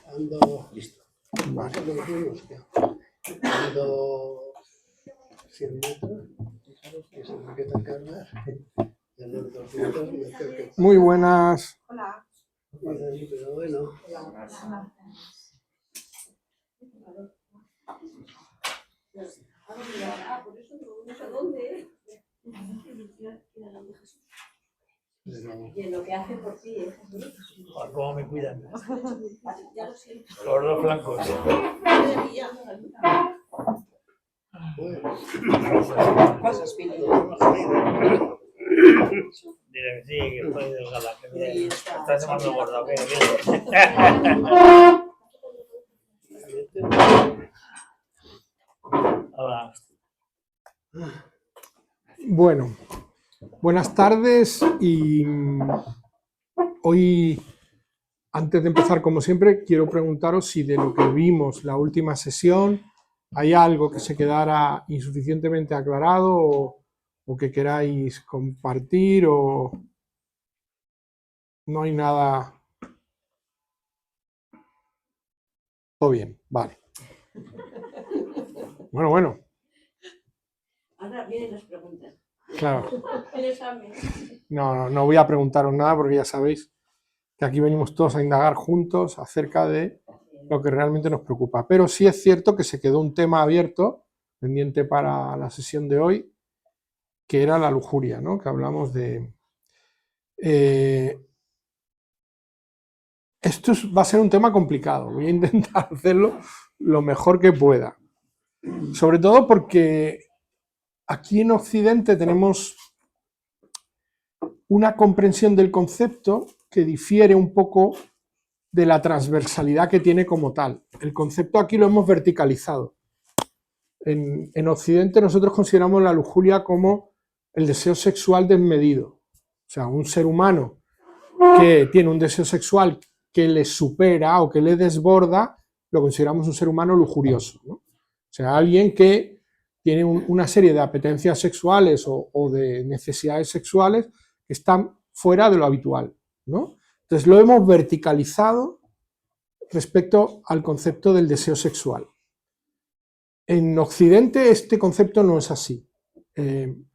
Ando, Listo. vale. Lo decimos, ando 100 metros, que se me queda cargar, y ando 200 me acerco. Muy buenas. Hola. Pero bueno. Y lo que hace por ti es Jesús. Joder, ¿cómo me cuidan? Ya lo siento. Los dos flancos. Cosas, Pili. Dile que sí, que estoy delgada. Que Sí, bien. está. Estás llamando gorda, ¿ok? Hola. Bueno, buenas tardes y hoy, antes de empezar, como siempre, quiero preguntaros si de lo que vimos la última sesión hay algo que se quedara insuficientemente aclarado o que queráis compartir o no hay nada. Todo bien, vale. Bueno. Ahora vienen las preguntas. Claro. El examen. No voy a preguntaros nada porque ya sabéis que aquí venimos todos a indagar juntos acerca de lo que realmente nos preocupa. Pero sí es cierto que se quedó un tema abierto, pendiente para la sesión de hoy, que era la lujuria, ¿no? Que hablamos de... Esto va a ser un tema complicado, voy a intentar hacerlo lo mejor que pueda. Sobre todo porque aquí en Occidente tenemos una comprensión del concepto que difiere un poco de la transversalidad que tiene como tal. El concepto aquí lo hemos verticalizado. En Occidente nosotros consideramos la lujuria como el deseo sexual desmedido. O sea, un ser humano que tiene un deseo sexual que le supera o que le desborda, lo consideramos un ser humano lujurioso, ¿no? O sea, alguien que tiene una serie de apetencias sexuales o de necesidades sexuales que están fuera de lo habitual, ¿no? Entonces lo hemos verticalizado respecto al concepto del deseo sexual. En Occidente este concepto no es así. En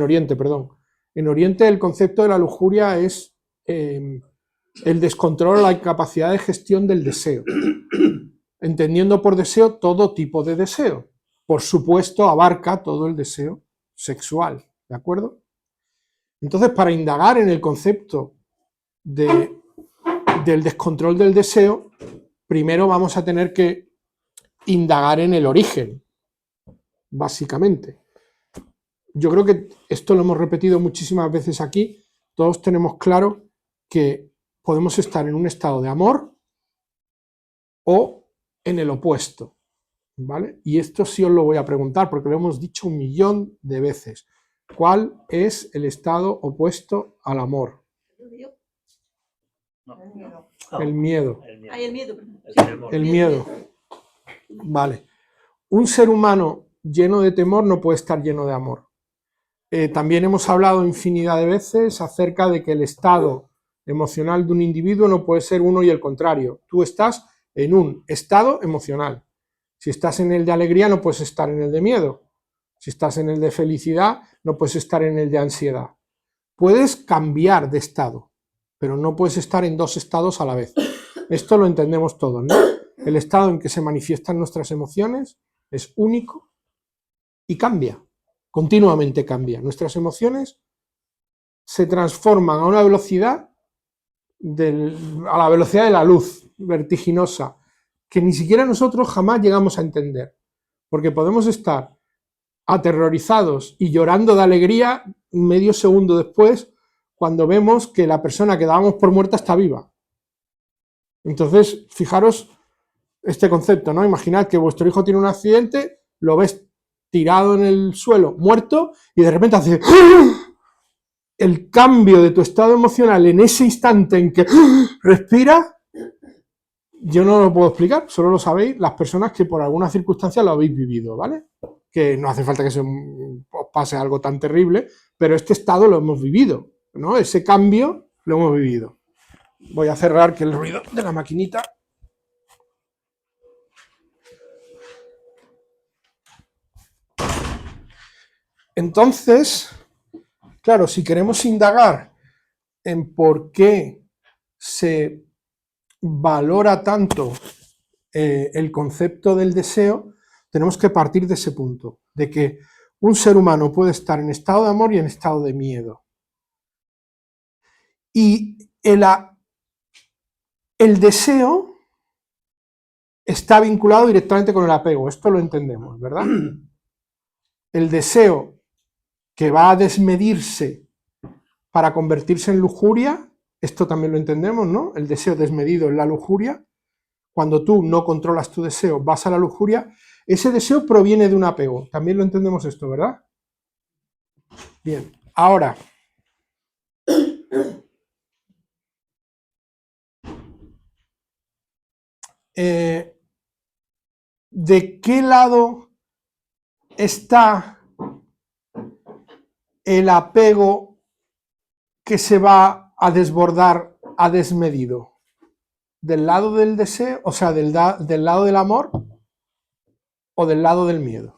Oriente, perdón. En Oriente el concepto de la lujuria es el descontrol o la incapacidad de gestión del deseo, entendiendo por deseo todo tipo de deseo. Por supuesto, abarca todo el deseo sexual, ¿de acuerdo? Entonces, para indagar en el concepto del descontrol del deseo, primero vamos a tener que indagar en el origen, básicamente. Yo creo que esto lo hemos repetido muchísimas veces aquí, todos tenemos claro que podemos estar en un estado de amor o en el opuesto, ¿vale? Y esto sí os lo voy a preguntar porque lo hemos dicho 1.000.000 de veces. ¿Cuál es el estado opuesto al amor? El miedo. Ay, el miedo. El miedo. Vale. Un ser humano lleno de temor no puede estar lleno de amor. También hemos hablado infinidad de veces acerca de que el estado emocional de un individuo no puede ser uno y el contrario. Tú estás en un estado emocional. Si estás en el de alegría, no puedes estar en el de miedo. Si estás en el de felicidad, no puedes estar en el de ansiedad. Puedes cambiar de estado, pero no puedes estar en dos estados a la vez. Esto lo entendemos todos, ¿no? El estado en que se manifiestan nuestras emociones es único y cambia, continuamente cambia. Nuestras emociones se transforman a una velocidad, a la velocidad de la luz, vertiginosa, que ni siquiera nosotros jamás llegamos a entender, porque podemos estar aterrorizados y llorando de alegría medio segundo después cuando vemos que la persona que dábamos por muerta está viva. Entonces, fijaros este concepto, ¿no? Imaginad que vuestro hijo tiene un accidente, lo ves tirado en el suelo, muerto, y de repente hace el cambio de tu estado emocional en ese instante en que respira. Yo no lo puedo explicar, solo lo sabéis las personas que por alguna circunstancia lo habéis vivido, ¿vale? Que no hace falta que os pase algo tan terrible, pero este estado lo hemos vivido, ¿no? Ese cambio lo hemos vivido. Voy a cerrar que el ruido de la maquinita. Entonces, claro, si queremos indagar en por qué se valora tanto el concepto del deseo, tenemos que partir de ese punto, de que un ser humano puede estar en estado de amor y en estado de miedo. Y el deseo está vinculado directamente con el apego, esto lo entendemos, ¿verdad? El deseo que va a desmedirse para convertirse en lujuria, esto también lo entendemos, ¿no? El deseo desmedido es la lujuria. Cuando tú no controlas tu deseo, vas a la lujuria, ese deseo proviene de un apego. También lo entendemos esto, ¿verdad? Bien, ahora, ¿de qué lado está el apego que se va a desbordar a desmedido? ¿Del lado del deseo, o sea, del lado del amor o del lado del miedo?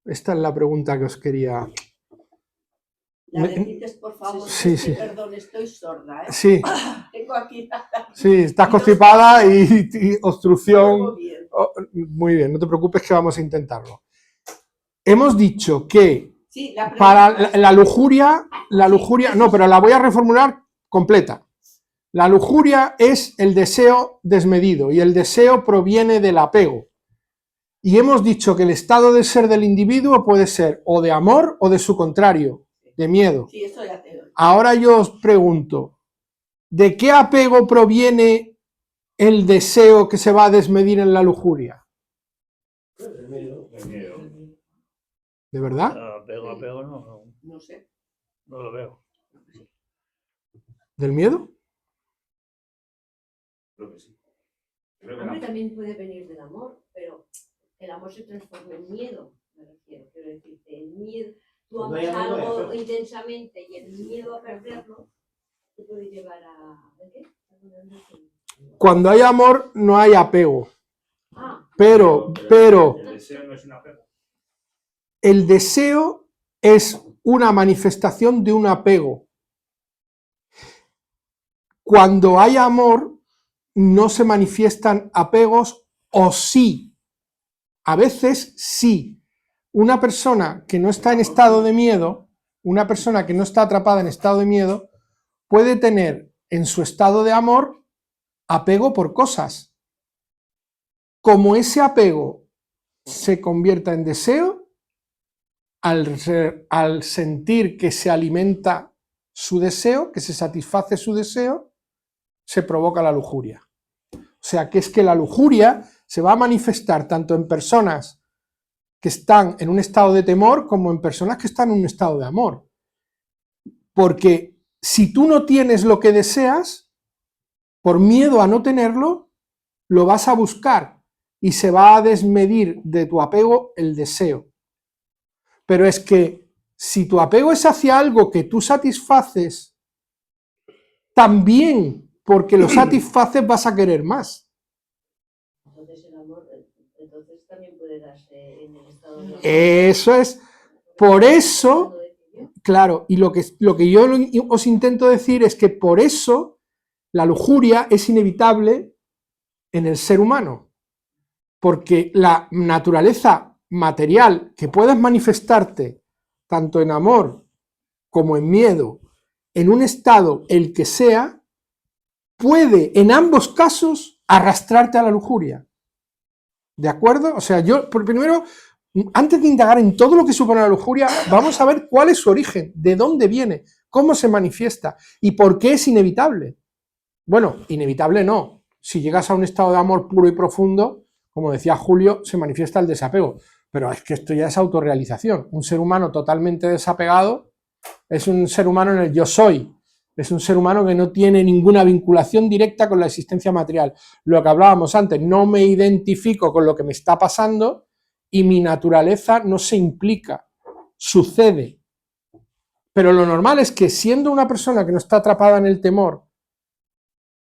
Esta es la pregunta que os quería... La repites, por favor. Sí, Es que, sí. perdón, estoy sorda, ¿eh? Sí, Tengo aquí sí, estás constipada y obstrucción. Muy bien. Oh, muy bien, no te preocupes que vamos a intentarlo. Hemos dicho que Sí, la para pregunta la lujuria, no, pero la voy a reformular completa. La lujuria es el deseo desmedido y el deseo proviene del apego. Y hemos dicho que el estado de ser del individuo puede ser o de amor o de su contrario, de miedo. Sí, eso ya te doy. Ahora yo os pregunto, ¿de qué apego proviene el deseo que se va a desmedir en la lujuria? El miedo. ¿De verdad? Apego no, No sé. no lo veo. ¿Del miedo? Creo que sí. Creo que Hombre, también puede venir del amor, pero el amor se transforma en miedo, me refiero. Quiero decirte, el miedo, tú Cuando amas hay amor, hay algo apego. intensamente y el miedo a perderlo te puede llevar a... ¿De qué? Cuando hay amor no hay apego, Ah, pero el deseo no es un apego. el deseo es una manifestación de un apego. Cuando hay amor no se manifiestan apegos o sí, a veces sí. Una persona que no está en estado de miedo, una persona que no está atrapada en estado de miedo, puede tener en su estado de amor apego por cosas. Como ese apego se convierta en deseo, al sentir que se alimenta su deseo, que se satisface su deseo, se provoca la lujuria. O sea, que es que la lujuria se va a manifestar tanto en personas que están en un estado de temor como en personas que están en un estado de amor. Porque si tú no tienes lo que deseas, por miedo a no tenerlo, lo vas a buscar y se va a desmedir de tu apego el deseo. Pero es que si tu apego es hacia algo que tú satisfaces, también porque lo satisfaces vas a querer más. entonces el amor, entonces también puede darse en el estado de amor. Eso es, por eso, claro, y lo que yo os intento decir es que por eso la lujuria es inevitable en el ser humano, porque la naturaleza material que puedas manifestarte tanto en amor como en miedo, en un estado el que sea, puede en ambos casos arrastrarte a la lujuria. ¿De acuerdo? O sea, yo primero, antes de indagar en todo lo que supone la lujuria, vamos a ver cuál es su origen, de dónde viene, cómo se manifiesta y por qué es inevitable. Bueno, inevitable no. Si llegas a un estado de amor puro y profundo, como decía Julio, se manifiesta el desapego. Pero es que esto ya es autorrealización. Un ser humano totalmente desapegado es un ser humano en el yo soy. Es un ser humano que no tiene ninguna vinculación directa con la existencia material. Lo que hablábamos antes, no me identifico con lo que me está pasando y mi naturaleza no se implica, sucede. Pero lo normal es que siendo una persona que no está atrapada en el temor,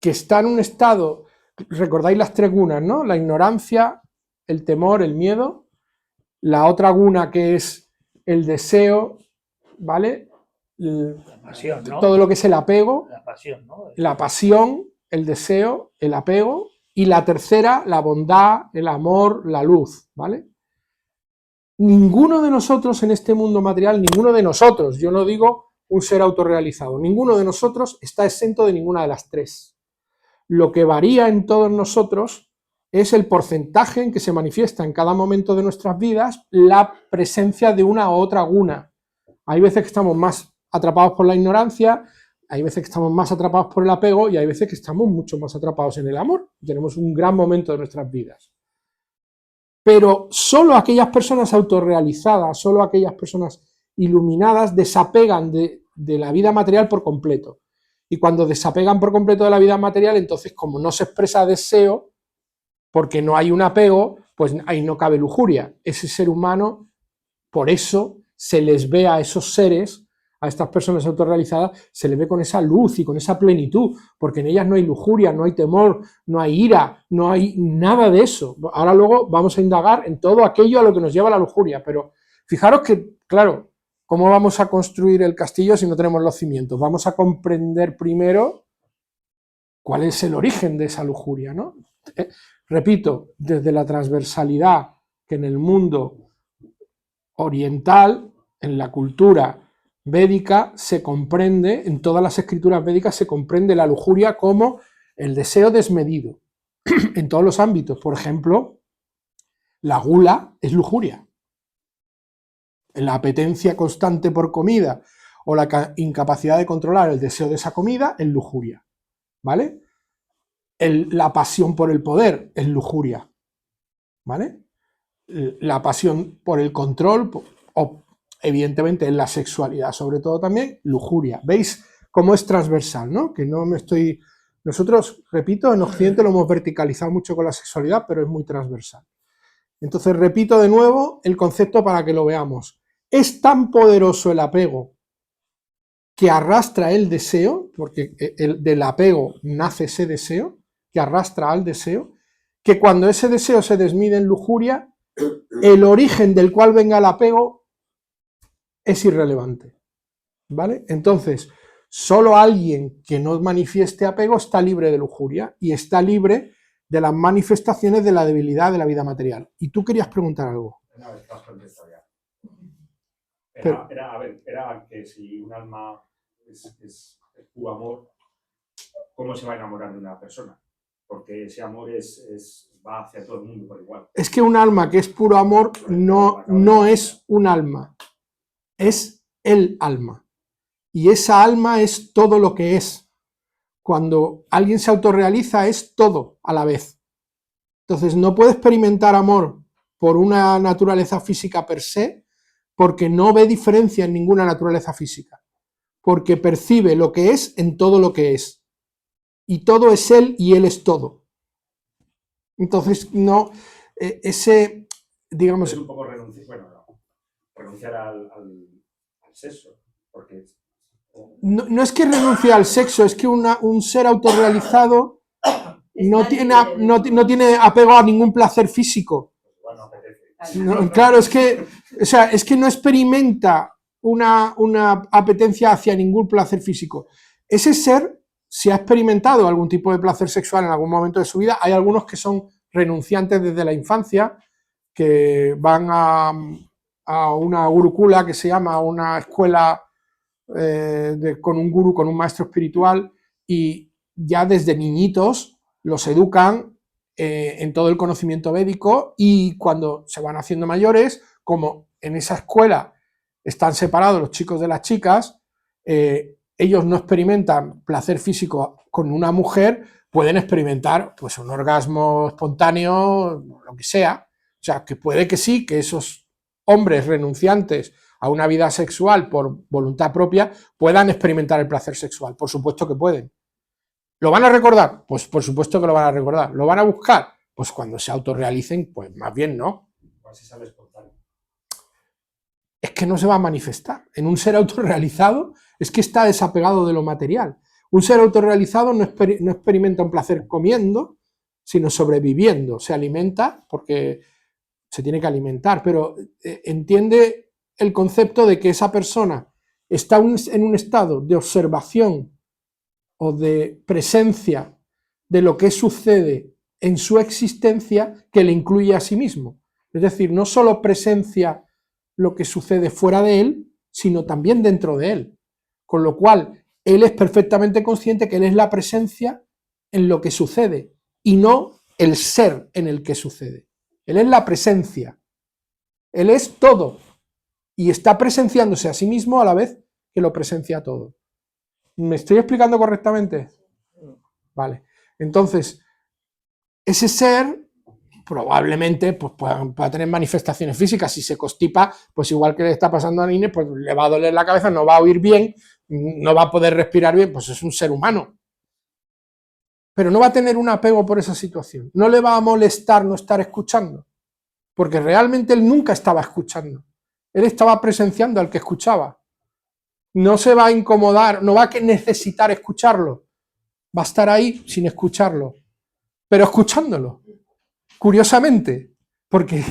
que está en un estado, recordáis las tres gunas, ¿no? La ignorancia, el temor, el miedo, la otra guna que es el deseo, ¿vale? La pasión, ¿no? Todo lo que es el apego, La pasión, ¿no? la pasión, el deseo, el apego, y la tercera, la bondad, el amor, la luz, ¿vale? Ninguno de nosotros en este mundo material, ninguno de nosotros, yo no digo un ser autorrealizado, ninguno de nosotros está exento de ninguna de las tres. Lo que varía en todos nosotros es el porcentaje en que se manifiesta en cada momento de nuestras vidas la presencia de una u otra guna. Hay veces que estamos más atrapados por la ignorancia, hay veces que estamos más atrapados por el apego y hay veces que estamos mucho más atrapados en el amor. Tenemos un gran momento de nuestras vidas. Pero solo aquellas personas autorrealizadas, solo aquellas personas iluminadas desapegan de la vida material por completo. Y cuando desapegan por completo de la vida material, entonces como no se expresa deseo, porque no hay un apego, pues ahí no cabe lujuria. Ese ser humano, por eso se les ve a esos seres, a estas personas autorrealizadas, se les ve con esa luz y con esa plenitud, porque en ellas no hay lujuria, no hay temor, no hay ira, no hay nada de eso. Ahora luego vamos a indagar en todo aquello a lo que nos lleva a la lujuria, pero fijaros que, claro, ¿cómo vamos a construir el castillo si no tenemos los cimientos? Vamos a comprender primero cuál es el origen de esa lujuria, ¿no? Repito, desde la transversalidad que en el mundo oriental, en la cultura védica, se comprende, en todas las escrituras védicas se comprende la lujuria como el deseo desmedido, en todos los ámbitos. Por ejemplo, la gula es lujuria. La apetencia constante por comida o la incapacidad de controlar el deseo de esa comida es lujuria, ¿vale? La pasión por el poder es lujuria, ¿vale? La pasión por el control, o evidentemente en la sexualidad sobre todo también, lujuria. ¿Veis cómo es transversal, no? Que no me estoy... Nosotros, repito, en Occidente lo hemos verticalizado mucho con la sexualidad, pero es muy transversal. Entonces, repito de nuevo el concepto para que lo veamos. Es tan poderoso el apego que arrastra el deseo, porque del apego nace ese deseo, que arrastra al deseo, que cuando ese deseo se desmide en lujuria, el origen del cual venga el apego es irrelevante, ¿vale? Entonces, solo alguien que no manifieste apego está libre de lujuria y está libre de las manifestaciones de la debilidad de la vida material. Y tú querías preguntar algo. Una vez más contestado ya. Pero- Era que si un alma es puro amor, ¿cómo se va a enamorar de una persona? Porque ese amor va hacia todo el mundo por igual. Es que un alma que es puro amor no es un alma, es el alma. Y esa alma es todo lo que es. Cuando alguien se autorrealiza es todo a la vez. Entonces no puede experimentar amor por una naturaleza física per se, porque no ve diferencia en ninguna naturaleza física, porque percibe lo que es en todo lo que es. Y todo es él y él es todo. Entonces, no, digamos... Es un poco renunciar al sexo, porque... No es que renuncie al sexo, es que un ser autorrealizado no tiene apego a ningún placer físico. Igual no apetece. No, claro, es que no experimenta una apetencia hacia ningún placer físico. Ese ser, si ha experimentado algún tipo de placer sexual en algún momento de su vida, hay algunos que son renunciantes desde la infancia, que van a una gurukula, que se llama una escuela con un gurú, con un maestro espiritual, y ya desde niñitos los educan en todo el conocimiento védico, y cuando se van haciendo mayores, como en esa escuela están separados los chicos de las chicas, ellos no experimentan placer físico con una mujer, pueden experimentar pues un orgasmo espontáneo, lo que sea. O sea, que puede que sí, que esos hombres renunciantes a una vida sexual por voluntad propia puedan experimentar el placer sexual. Por supuesto que pueden. ¿Lo van a recordar? Pues por supuesto que lo van a recordar. ¿Lo van a buscar? Pues cuando se autorrealicen, pues más bien no. Así sale espontáneo. Es que no se va a manifestar. En un ser autorrealizado es que está desapegado de lo material. Un ser autorrealizado no experimenta un placer comiendo, sino sobreviviendo. Se alimenta porque se tiene que alimentar, pero entiende el concepto de que esa persona está en un estado de observación o de presencia de lo que sucede en su existencia que le incluye a sí mismo. Es decir, no solo presencia lo que sucede fuera de él, sino también dentro de él. Con lo cual, él es perfectamente consciente que él es la presencia en lo que sucede y no el ser en el que sucede. Él es la presencia. Él es todo. Y está presenciándose a sí mismo a la vez que lo presencia todo. ¿Me estoy explicando correctamente? Vale. Entonces, ese ser probablemente pues, pueda tener manifestaciones físicas. Si se constipa, pues igual que le está pasando a Nine, pues le va a doler la cabeza, no va a oír bien, no va a poder respirar bien, pues es un ser humano. Pero no va a tener un apego por esa situación. No le va a molestar no estar escuchando, porque realmente él nunca estaba escuchando. Él estaba presenciando al que escuchaba. No se va a incomodar, no va a necesitar escucharlo. Va a estar ahí sin escucharlo, pero escuchándolo. Curiosamente, porque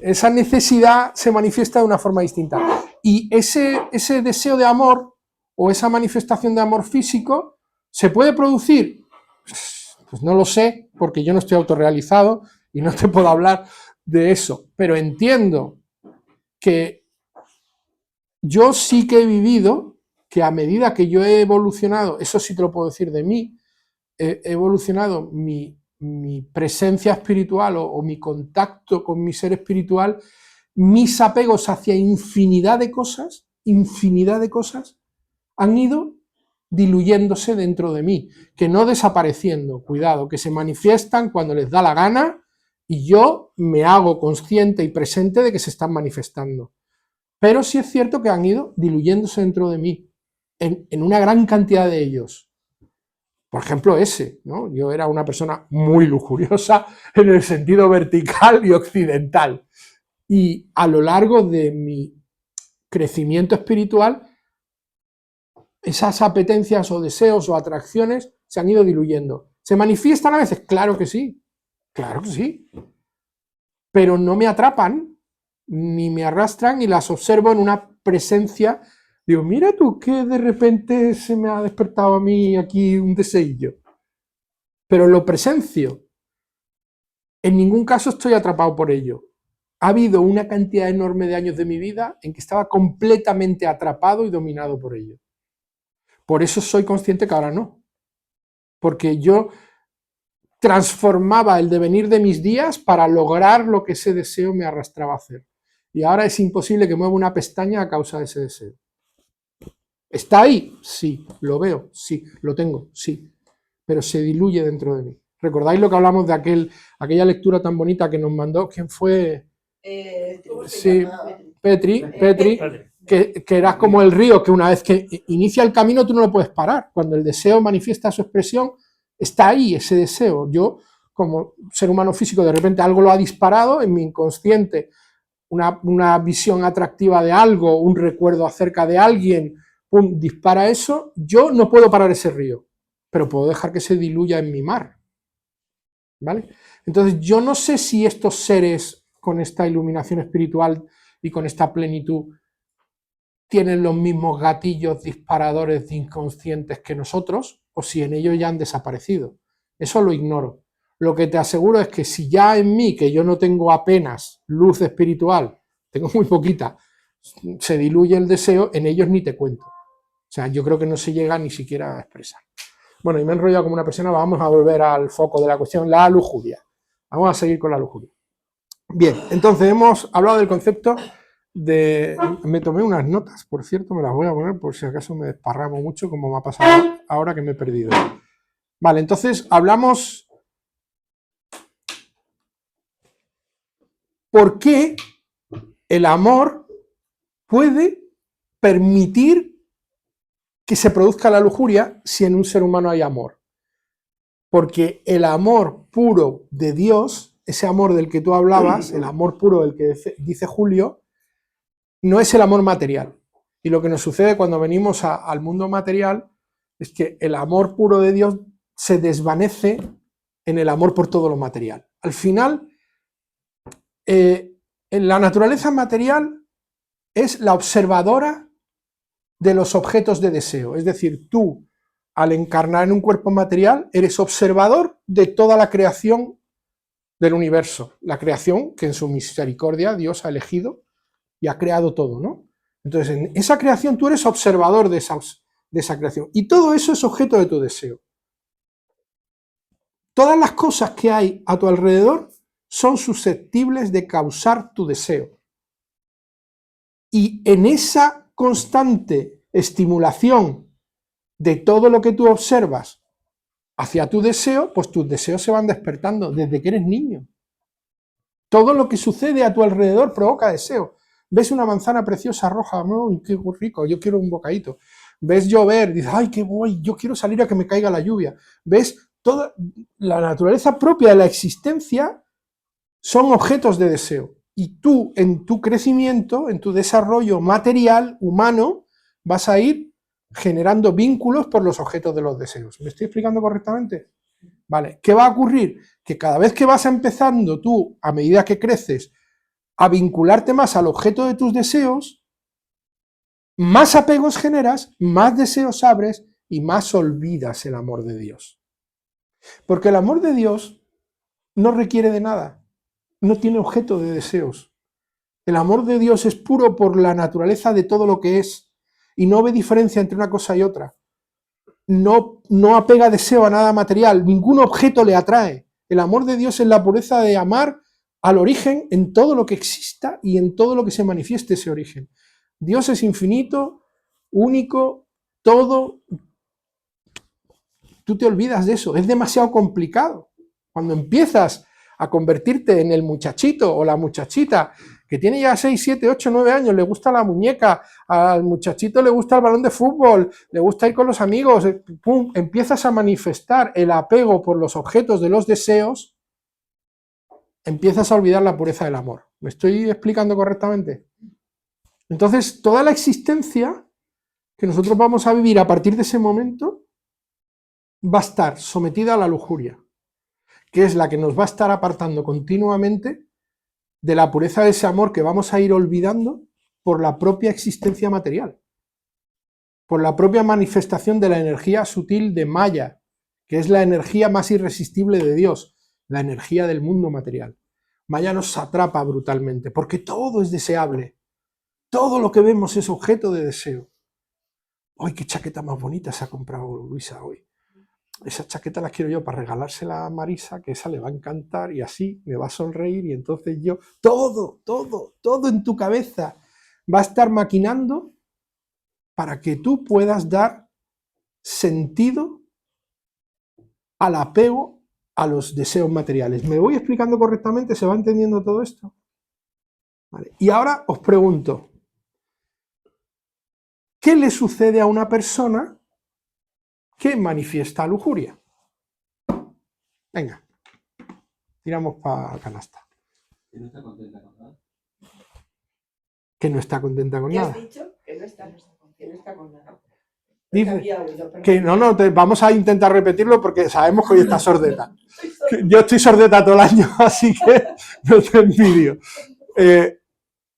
esa necesidad se manifiesta de una forma distinta. Y ese deseo de amor o esa manifestación de amor físico se puede producir, pues no lo sé, porque yo no estoy autorrealizado y no te puedo hablar de eso, pero entiendo que yo sí que he vivido que a medida que yo he evolucionado, eso sí te lo puedo decir de mí, he evolucionado mi presencia espiritual o mi contacto con mi ser espiritual, mis apegos hacia infinidad de cosas han ido diluyéndose dentro de mí, que no desapareciendo, cuidado, que se manifiestan cuando les da la gana y yo me hago consciente y presente de que se están manifestando. Pero sí es cierto que han ido diluyéndose dentro de mí, en una gran cantidad de ellos. Por ejemplo, ese, ¿no? Yo era una persona muy lujuriosa en el sentido vertical y occidental. Y a lo largo de mi crecimiento espiritual, esas apetencias o deseos o atracciones se han ido diluyendo. ¿Se manifiestan a veces? Claro que sí, pero no me atrapan, ni me arrastran y las observo en una presencia. Digo, mira tú que de repente se me ha despertado a mí aquí un deseillo, pero lo presencio. En ningún caso estoy atrapado por ello. Ha habido una cantidad enorme de años de mi vida en que estaba completamente atrapado y dominado por ello. Por eso soy consciente que ahora no. Porque yo transformaba el devenir de mis días para lograr lo que ese deseo me arrastraba a hacer. Y ahora es imposible que mueva una pestaña a causa de ese deseo. ¿Está ahí? Sí. ¿Lo veo? Sí. ¿Lo tengo? Sí. Pero se diluye dentro de mí. ¿Recordáis lo que hablamos de aquella lectura tan bonita que nos mandó? ¿Quién fue? Sí, Petri, que era como el río, que una vez que inicia el camino tú no lo puedes parar. Cuando el deseo manifiesta su expresión, está ahí ese deseo. Yo, como ser humano físico, de repente algo lo ha disparado en mi inconsciente, una visión atractiva de algo, un recuerdo acerca de alguien, pum, dispara eso. Yo no puedo parar ese río, pero puedo dejar que se diluya en mi mar. ¿Vale? Entonces, yo no sé si estos seres con esta iluminación espiritual y con esta plenitud tienen los mismos gatillos disparadores de inconscientes que nosotros, o si en ellos ya han desaparecido. Eso lo ignoro. Lo que te aseguro es que si ya en mí, que yo no tengo apenas luz espiritual, tengo muy poquita, se diluye el deseo, en ellos ni te cuento. O sea, yo creo que no se llega ni siquiera a expresar. Bueno, y me he enrollado como una persona, vamos a volver al foco de la cuestión, la lujuria. Vamos a seguir con la lujuria. Bien, entonces hemos hablado del concepto de... Me tomé unas notas, por cierto, me las voy a poner por si acaso me desparramo mucho, como me ha pasado ahora que me he perdido. Vale, entonces hablamos... ¿Por qué el amor puede permitir que se produzca la lujuria si en un ser humano hay amor? Porque el amor puro de Dios, ese amor del que tú hablabas, el amor puro del que dice Julio, no es el amor material. Y lo que nos sucede cuando venimos al mundo material es que el amor puro de Dios se desvanece en el amor por todo lo material. Al final, en la naturaleza material es la observadora de los objetos de deseo. Es decir, tú, al encarnar en un cuerpo material, eres observador de toda la creación del universo. La creación que en su misericordia Dios ha elegido y ha creado todo, ¿no? Entonces, en esa creación tú eres observador de esa creación. Y todo eso es objeto de tu deseo. Todas las cosas que hay a tu alrededor son susceptibles de causar tu deseo. Y en esa constante estimulación de todo lo que tú observas hacia tu deseo, pues tus deseos se van despertando desde que eres niño. Todo lo que sucede a tu alrededor provoca deseo. Ves una manzana preciosa roja, ¡ay, qué rico! Yo quiero un bocadito. Ves llover, dices, ¡ay, qué guay! Yo quiero salir a que me caiga la lluvia. Ves toda la naturaleza propia de la existencia son objetos de deseo. Y tú, en tu crecimiento, en tu desarrollo material, humano, vas a ir generando vínculos por los objetos de los deseos. ¿Me estoy explicando correctamente? Vale, ¿qué va a ocurrir? Que cada vez que vas empezando tú, a medida que creces, a vincularte más al objeto de tus deseos, más apegos generas, más deseos abres y más olvidas el amor de Dios. Porque el amor de Dios no requiere de nada, no tiene objeto de deseos. El amor de Dios es puro por la naturaleza de todo lo que es y no ve diferencia entre una cosa y otra. No apega deseo a nada material, ningún objeto le atrae. El amor de Dios es la pureza de amar al origen en todo lo que exista y en todo lo que se manifieste ese origen. Dios es infinito, único, todo. Tú te olvidas de eso, es demasiado complicado. Cuando empiezas a convertirte en el muchachito o la muchachita que tiene ya 6, 7, 8, 9 años, le gusta la muñeca, al muchachito le gusta el balón de fútbol, le gusta ir con los amigos, pum, empiezas a manifestar el apego por los objetos de los deseos, empiezas a olvidar la pureza del amor. ¿Me estoy explicando correctamente? Entonces, toda la existencia que nosotros vamos a vivir a partir de ese momento va a estar sometida a la lujuria, que es la que nos va a estar apartando continuamente de la pureza de ese amor que vamos a ir olvidando por la propia existencia material, por la propia manifestación de la energía sutil de Maya, que es la energía más irresistible de Dios, la energía del mundo material. Maya nos atrapa brutalmente, porque todo es deseable, todo lo que vemos es objeto de deseo. ¡Ay, qué chaqueta más bonita se ha comprado Luisa hoy! Esa chaqueta la quiero yo para regalársela a Marisa, que esa le va a encantar y así me va a sonreír y entonces yo, todo en tu cabeza va a estar maquinando para que tú puedas dar sentido al apego a los deseos materiales. ¿Me voy explicando correctamente? ¿Se va entendiendo todo esto? Vale. Y ahora os pregunto, ¿qué le sucede a una persona que manifiesta lujuria? Venga, tiramos para canasta. Que no está contenta con nada. Que no está contenta con ¿Qué nada. has dicho? Que no está con nada. Dice Había oído, perdón. que no, vamos a intentar repetirlo porque sabemos que hoy está sordeta. Yo estoy sordeta todo el año, así que no te envidio.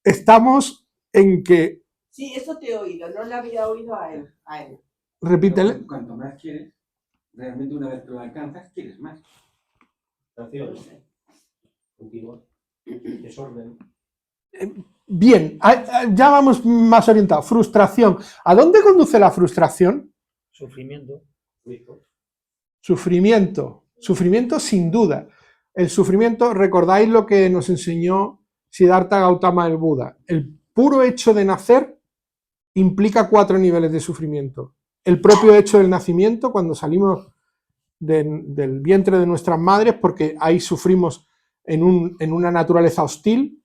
Estamos en que... Sí, eso te he oído, no le había oído a él. Repítele. Pero cuanto más quieres, realmente una vez que lo alcanzas, quieres más. Frustración continua, desorden. Bien, ya vamos más orientados. Frustración. ¿A dónde conduce la frustración? Sufrimiento. Sufrimiento. Sufrimiento sin duda. El sufrimiento, recordáis lo que nos enseñó Siddhartha Gautama el Buda. El puro hecho de nacer implica 4 niveles de sufrimiento. El propio hecho del nacimiento, cuando salimos del vientre de nuestras madres, porque ahí sufrimos en una naturaleza hostil.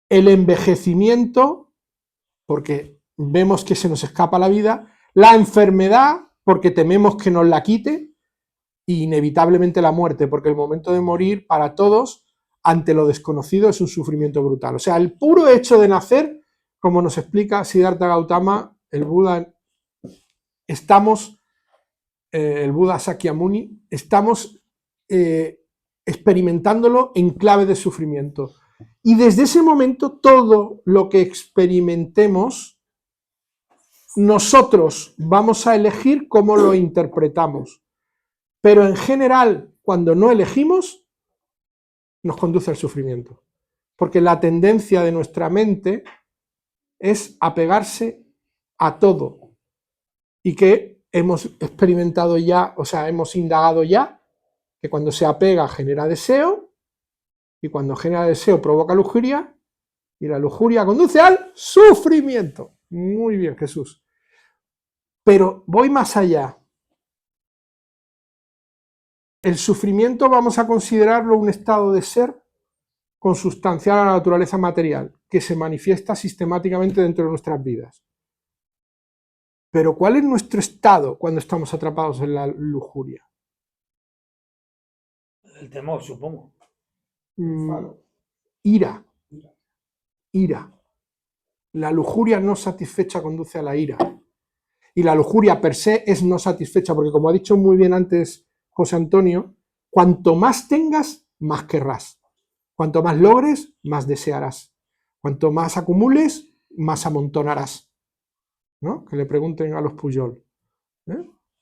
El envejecimiento, porque vemos que se nos escapa la vida. La enfermedad, porque tememos que nos la quite. Y inevitablemente la muerte, porque el momento de morir para todos, ante lo desconocido, es un sufrimiento brutal. O sea, el puro hecho de nacer, como nos explica Siddhartha Gautama, el Buda, estamos el Buda Sakyamuni, estamos experimentándolo en clave de sufrimiento. Y desde ese momento todo lo que experimentemos, nosotros vamos a elegir cómo lo interpretamos. Pero en general, cuando no elegimos, nos conduce al sufrimiento. Porque la tendencia de nuestra mente es apegarse a todo. Y que hemos experimentado ya, o sea, hemos indagado ya, que cuando se apega genera deseo, y cuando genera deseo provoca lujuria, y la lujuria conduce al sufrimiento. Muy bien, Jesús. Pero voy más allá. El sufrimiento vamos a considerarlo un estado de ser consustancial a la naturaleza material, que se manifiesta sistemáticamente dentro de nuestras vidas. Pero ¿cuál es nuestro estado cuando estamos atrapados en la lujuria? El temor, supongo. Ira. Ira. La lujuria no satisfecha conduce a la ira. Y la lujuria per se es no satisfecha, porque como ha dicho muy bien antes José Antonio, cuanto más tengas, más querrás. Cuanto más logres, más desearás. Cuanto más acumules, más amontonarás. ¿No? Que le pregunten a los Pujol.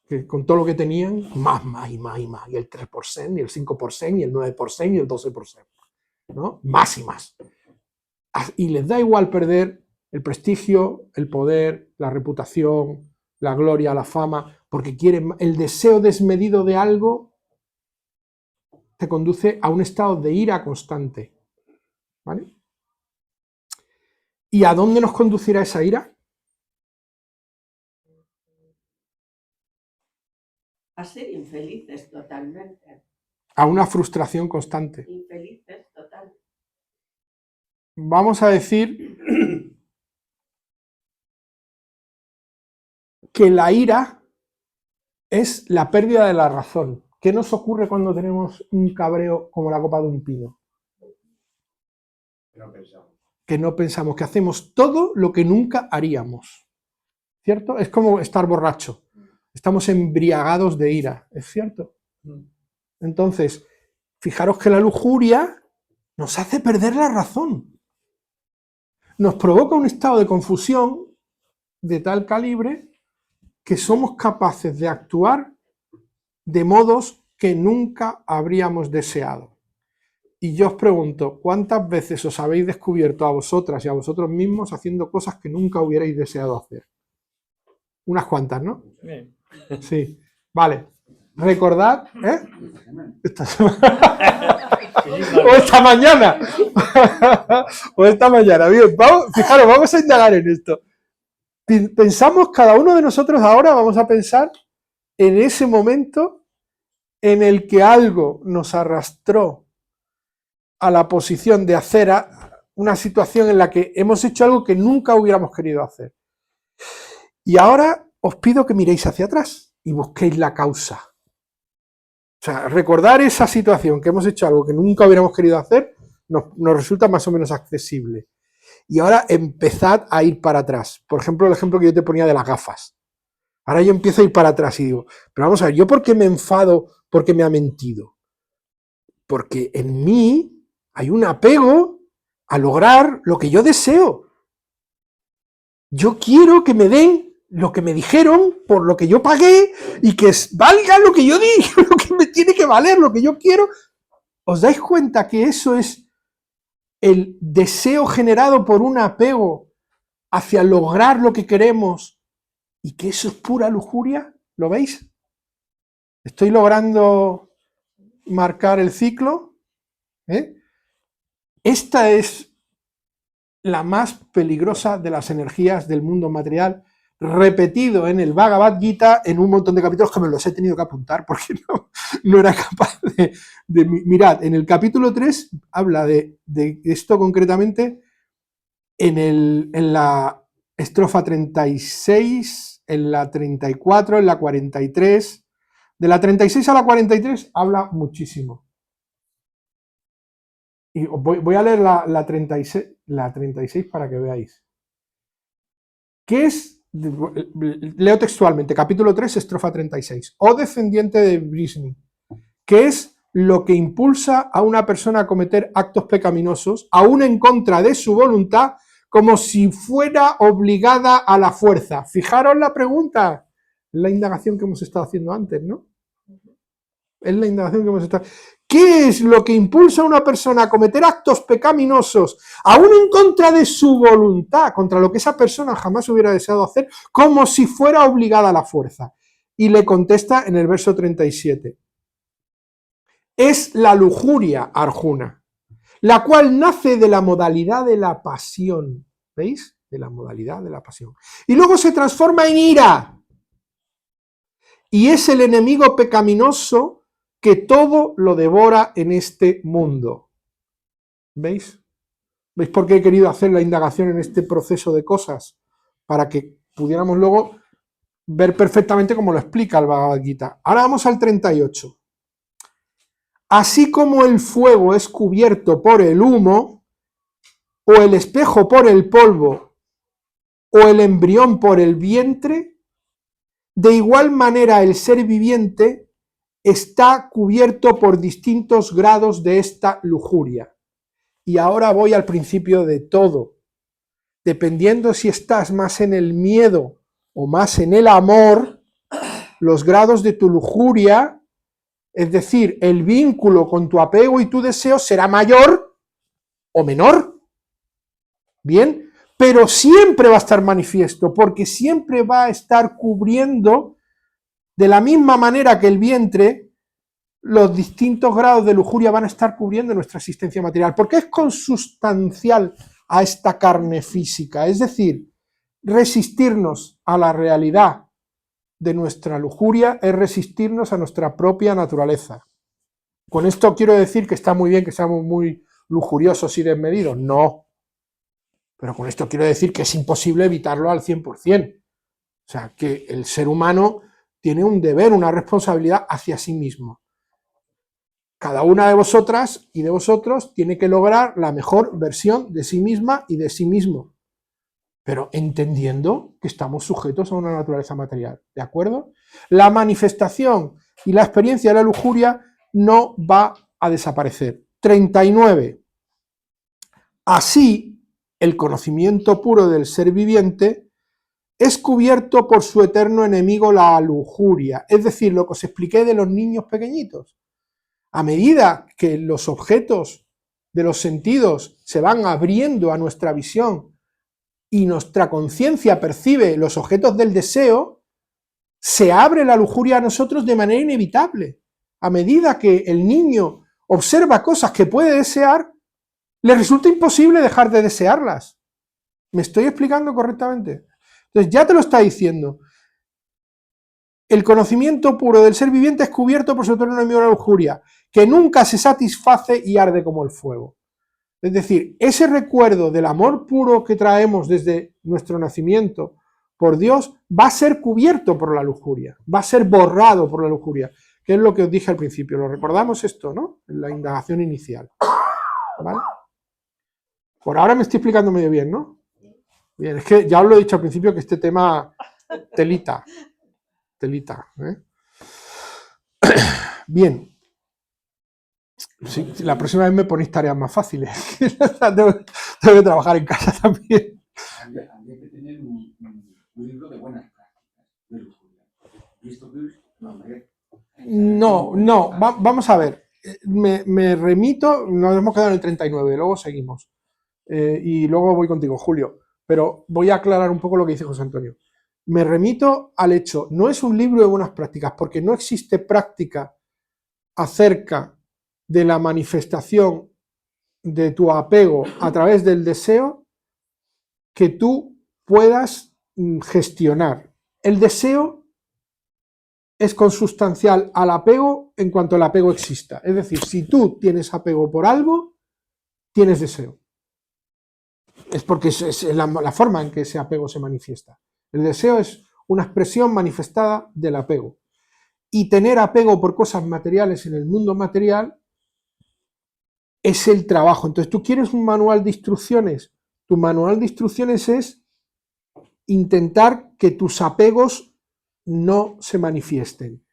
Que con todo lo que tenían, más, y más. Y el 3%, y el 5%, y el 9%, y el 12%. ¿No? Más y más. Y les da igual perder el prestigio, el poder, la reputación, la gloria, la fama, porque quieren el deseo desmedido de algo te conduce a un estado de ira constante. ¿Vale? ¿Y a dónde nos conducirá esa ira? A ser infelices totalmente. A una frustración constante. Infelices total. Vamos a decir que la ira es la pérdida de la razón. ¿Qué nos ocurre cuando tenemos un cabreo como la copa de un pino? No pensamos. Que no pensamos, que hacemos todo lo que nunca haríamos. ¿Cierto? Es como estar borracho. Estamos embriagados de ira, ¿es cierto? Entonces, fijaros que la lujuria nos hace perder la razón. Nos provoca un estado de confusión de tal calibre que somos capaces de actuar de modos que nunca habríamos deseado. Y yo os pregunto, ¿cuántas veces os habéis descubierto a vosotras y a vosotros mismos haciendo cosas que nunca hubierais deseado hacer? Unas cuantas, ¿no? Bien. Sí. Vale. Recordad, esta semana. O esta mañana. O esta mañana. Bien, fijaros, vamos a indagar en esto. Pensamos, cada uno de nosotros ahora vamos a pensar en ese momento en el que algo nos arrastró a la posición de hacer una situación en la que hemos hecho algo que nunca hubiéramos querido hacer. Y ahora os pido que miréis hacia atrás y busquéis la causa. O sea, recordar esa situación que hemos hecho algo que nunca hubiéramos querido hacer nos resulta más o menos accesible. Y ahora empezad a ir para atrás. Por ejemplo, el ejemplo que yo te ponía de las gafas. Ahora yo empiezo a ir para atrás y digo, pero vamos a ver, ¿yo por qué me enfado porque me ha mentido? Porque en mí hay un apego a lograr lo que yo deseo. Yo quiero que me den lo que me dijeron por lo que yo pagué y que valga lo que yo di, lo que me tiene que valer, lo que yo quiero. ¿Os dais cuenta que eso es el deseo generado por un apego hacia lograr lo que queremos y que eso es pura lujuria? ¿Lo veis? ¿Estoy logrando marcar el ciclo? Esta es la más peligrosa de las energías del mundo material, repetido en el Bhagavad Gita en un montón de capítulos que me los he tenido que apuntar porque no era capaz de... Mirad, en el capítulo 3 habla de esto concretamente en la estrofa 36, en la 34, en la 43. De la 36 a la 43 habla muchísimo. Y voy a leer la 36 para que veáis. ¿Qué es Leo textualmente, capítulo 3, estrofa 36. Oh descendiente de Brisni, ¿qué es lo que impulsa a una persona a cometer actos pecaminosos, aún en contra de su voluntad, como si fuera obligada a la fuerza? Fijaros la pregunta, la indagación que hemos estado haciendo antes, ¿no? Es la indagación que hemos estado... ¿Qué es lo que impulsa a una persona a cometer actos pecaminosos, aún en contra de su voluntad, contra lo que esa persona jamás hubiera deseado hacer, como si fuera obligada a la fuerza? Y le contesta en el verso 37. Es la lujuria, Arjuna, la cual nace de la modalidad de la pasión. ¿Veis? De la modalidad de la pasión. Y luego se transforma en ira. Y es el enemigo pecaminoso que todo lo devora en este mundo. ¿Veis? ¿Veis por qué he querido hacer la indagación en este proceso de cosas? Para que pudiéramos luego ver perfectamente cómo lo explica el Bhagavad Gita. Ahora vamos al 38. Así como el fuego es cubierto por el humo, o el espejo por el polvo, o el embrión por el vientre, de igual manera el ser viviente está cubierto por distintos grados de esta lujuria. Y ahora voy al principio de todo. Dependiendo si estás más en el miedo o más en el amor, los grados de tu lujuria, es decir, el vínculo con tu apego y tu deseo, será mayor o menor. Bien, pero siempre va a estar manifiesto, porque siempre va a estar cubriendo, de la misma manera que el vientre, los distintos grados de lujuria van a estar cubriendo nuestra existencia material, porque es consustancial a esta carne física, es decir, resistirnos a la realidad de nuestra lujuria es resistirnos a nuestra propia naturaleza. Con esto quiero decir que está muy bien que seamos muy lujuriosos y desmedidos, no, pero con esto quiero decir que es imposible evitarlo al 100%, o sea, que el ser humano tiene un deber, una responsabilidad hacia sí mismo. Cada una de vosotras y de vosotros tiene que lograr la mejor versión de sí misma y de sí mismo, pero entendiendo que estamos sujetos a una naturaleza material, ¿de acuerdo? La manifestación y la experiencia de la lujuria no va a desaparecer. 39. Así, el conocimiento puro del ser viviente es cubierto por su eterno enemigo, la lujuria, es decir, lo que os expliqué de los niños pequeñitos. A medida que los objetos de los sentidos se van abriendo a nuestra visión y nuestra conciencia percibe los objetos del deseo, se abre la lujuria a nosotros de manera inevitable. A medida que el niño observa cosas que puede desear, le resulta imposible dejar de desearlas. ¿Me estoy explicando correctamente? Entonces ya te lo está diciendo. El conocimiento puro del ser viviente es cubierto por su eterno enemigo, la lujuria, que nunca se satisface y arde como el fuego. Es decir, ese recuerdo del amor puro que traemos desde nuestro nacimiento por Dios va a ser cubierto por la lujuria, va a ser borrado por la lujuria, que es lo que os dije al principio. Lo recordamos esto, ¿no? En la indagación inicial. ¿Vale? Por ahora me estoy explicando medio bien, ¿no? Bien, es que ya os lo he dicho al principio que este tema telita. ¿Eh? Bien. Sí, la próxima vez me ponéis tareas más fáciles. tengo que trabajar en casa también. Habría que tener un libro de buenas prácticas de lujuria. ¿Y esto qué es? No, Vamos a ver. Me remito, nos hemos quedado en el 39, luego seguimos. Y luego voy contigo, Julio. Pero voy a aclarar un poco lo que dice José Antonio. Me remito al hecho, no es un libro de buenas prácticas, porque no existe práctica acerca de la manifestación de tu apego a través del deseo que tú puedas gestionar. El deseo es consustancial al apego en cuanto el apego exista. Es decir, si tú tienes apego por algo, tienes deseo. Es porque es la forma en que ese apego se manifiesta. El deseo es una expresión manifestada del apego. Y tener apego por cosas materiales en el mundo material es el trabajo. Entonces, ¿tú quieres un manual de instrucciones? Tu manual de instrucciones es intentar que tus apegos no se manifiesten.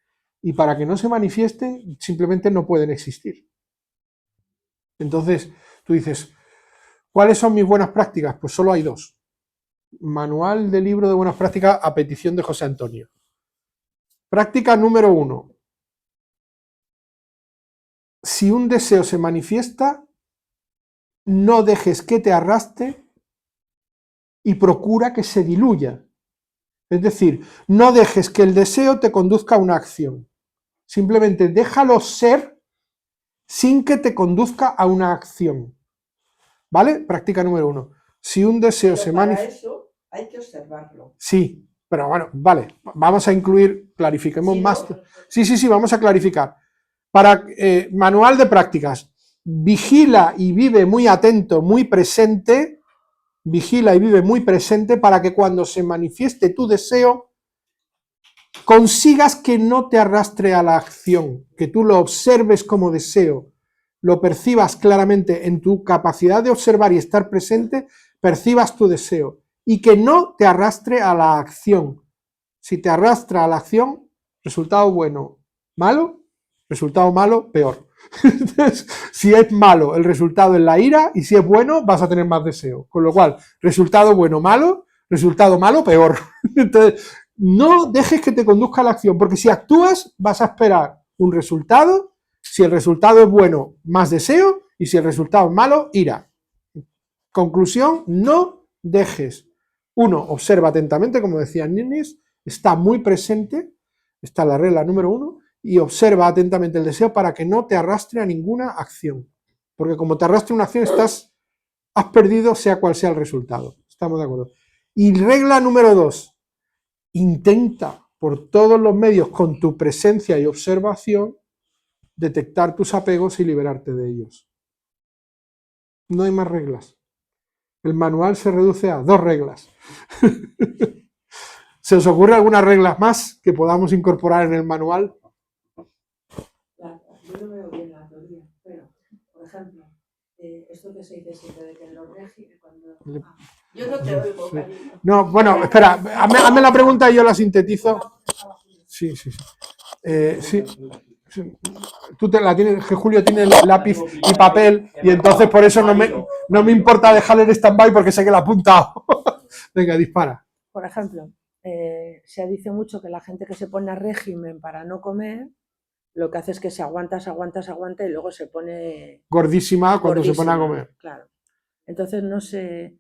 Y para que no se manifiesten, simplemente no pueden existir. Entonces, tú dices, ¿cuáles son mis buenas prácticas? Pues solo hay dos. Manual de libro de buenas prácticas a petición de José Antonio. Práctica número 1. Si un deseo se manifiesta, no dejes que te arrastre y procura que se diluya. Es decir, no dejes que el deseo te conduzca a una acción. Simplemente déjalo ser sin que te conduzca a una acción. ¿Vale? Práctica número 1. Si un deseo Pero se para manifiesta... eso hay que observarlo. Sí, pero bueno, vale. Vamos a incluir, clarifiquemos Si más. no, Sí, vamos a clarificar. Para manual de prácticas, vigila y vive muy atento, muy presente, vigila y vive muy presente para que cuando se manifieste tu deseo, consigas que no te arrastre a la acción, que tú lo observes como deseo, lo percibas claramente en tu capacidad de observar y estar presente, percibas tu deseo y que no te arrastre a la acción. Si te arrastra a la acción, resultado bueno, malo, resultado malo, peor. Entonces, si es malo, el resultado es la ira, y si es bueno, vas a tener más deseo. Con lo cual, resultado bueno, malo, resultado malo, peor. Entonces, no dejes que te conduzca a la acción, porque si actúas, vas a esperar un resultado. Si el resultado es bueno, más deseo, y si el resultado es malo, ira. Conclusión, no dejes. 1. Observa atentamente, como decía Ninis, está muy presente, está la regla número 1, y observa atentamente el deseo para que no te arrastre a ninguna acción. Porque como te arrastre una acción, has perdido sea cual sea el resultado. Estamos de acuerdo. Y regla número 2, intenta por todos los medios, con tu presencia y observación, detectar tus apegos y liberarte de ellos. No hay más reglas. El manual se reduce a 2 reglas. ¿Se os ocurre algunas reglas más que podamos incorporar en el manual? Yo no veo bien la teoría, pero, por ejemplo, esto que se dice siempre de que en los régimenes, cuando... yo no te oigo, Sí. cariño. No, bueno, espera, hazme la pregunta y yo la sintetizo. Sí. Sí. Tú la tienes, que Julio tiene lápiz y papel, y entonces por eso no me importa dejarle en stand-by porque sé que la ha apuntado. Venga, dispara. Por ejemplo, se dice mucho que la gente que se pone a régimen para no comer, lo que hace es que se aguanta y luego se pone Gordísima cuando se pone a gordísima, comer. Claro. Entonces no sé,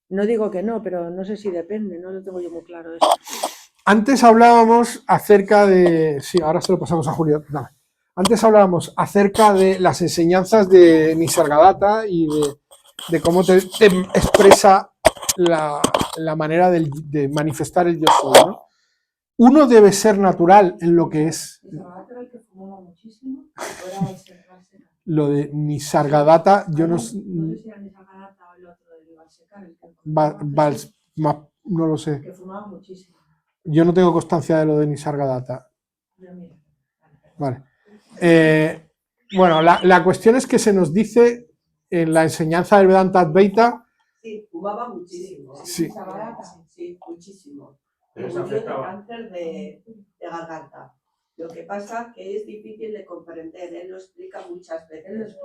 no digo que no, pero no sé si depende, no lo tengo yo muy claro eso. Antes hablábamos acerca de... Sí, ahora se lo pasamos a Julio. No. Antes hablábamos acerca de las enseñanzas de Nisargadatta y de cómo te expresa la manera de manifestar el yo soy, ¿no? Uno debe ser natural en lo que es. Lo de Nisargadatta, yo no sé. No lo sé. Que fumaba muchísimo. Yo no tengo constancia de lo de Nisargadatta. Vale. Bueno, la cuestión es que se nos dice en la enseñanza del Vedanta Advaita. Sí, fumaba muchísimo. Sí. Sí, muchísimo. Pero Y se murió de afectaba. cáncer de garganta. Lo que pasa que es difícil de comprender, él lo explica muchas veces.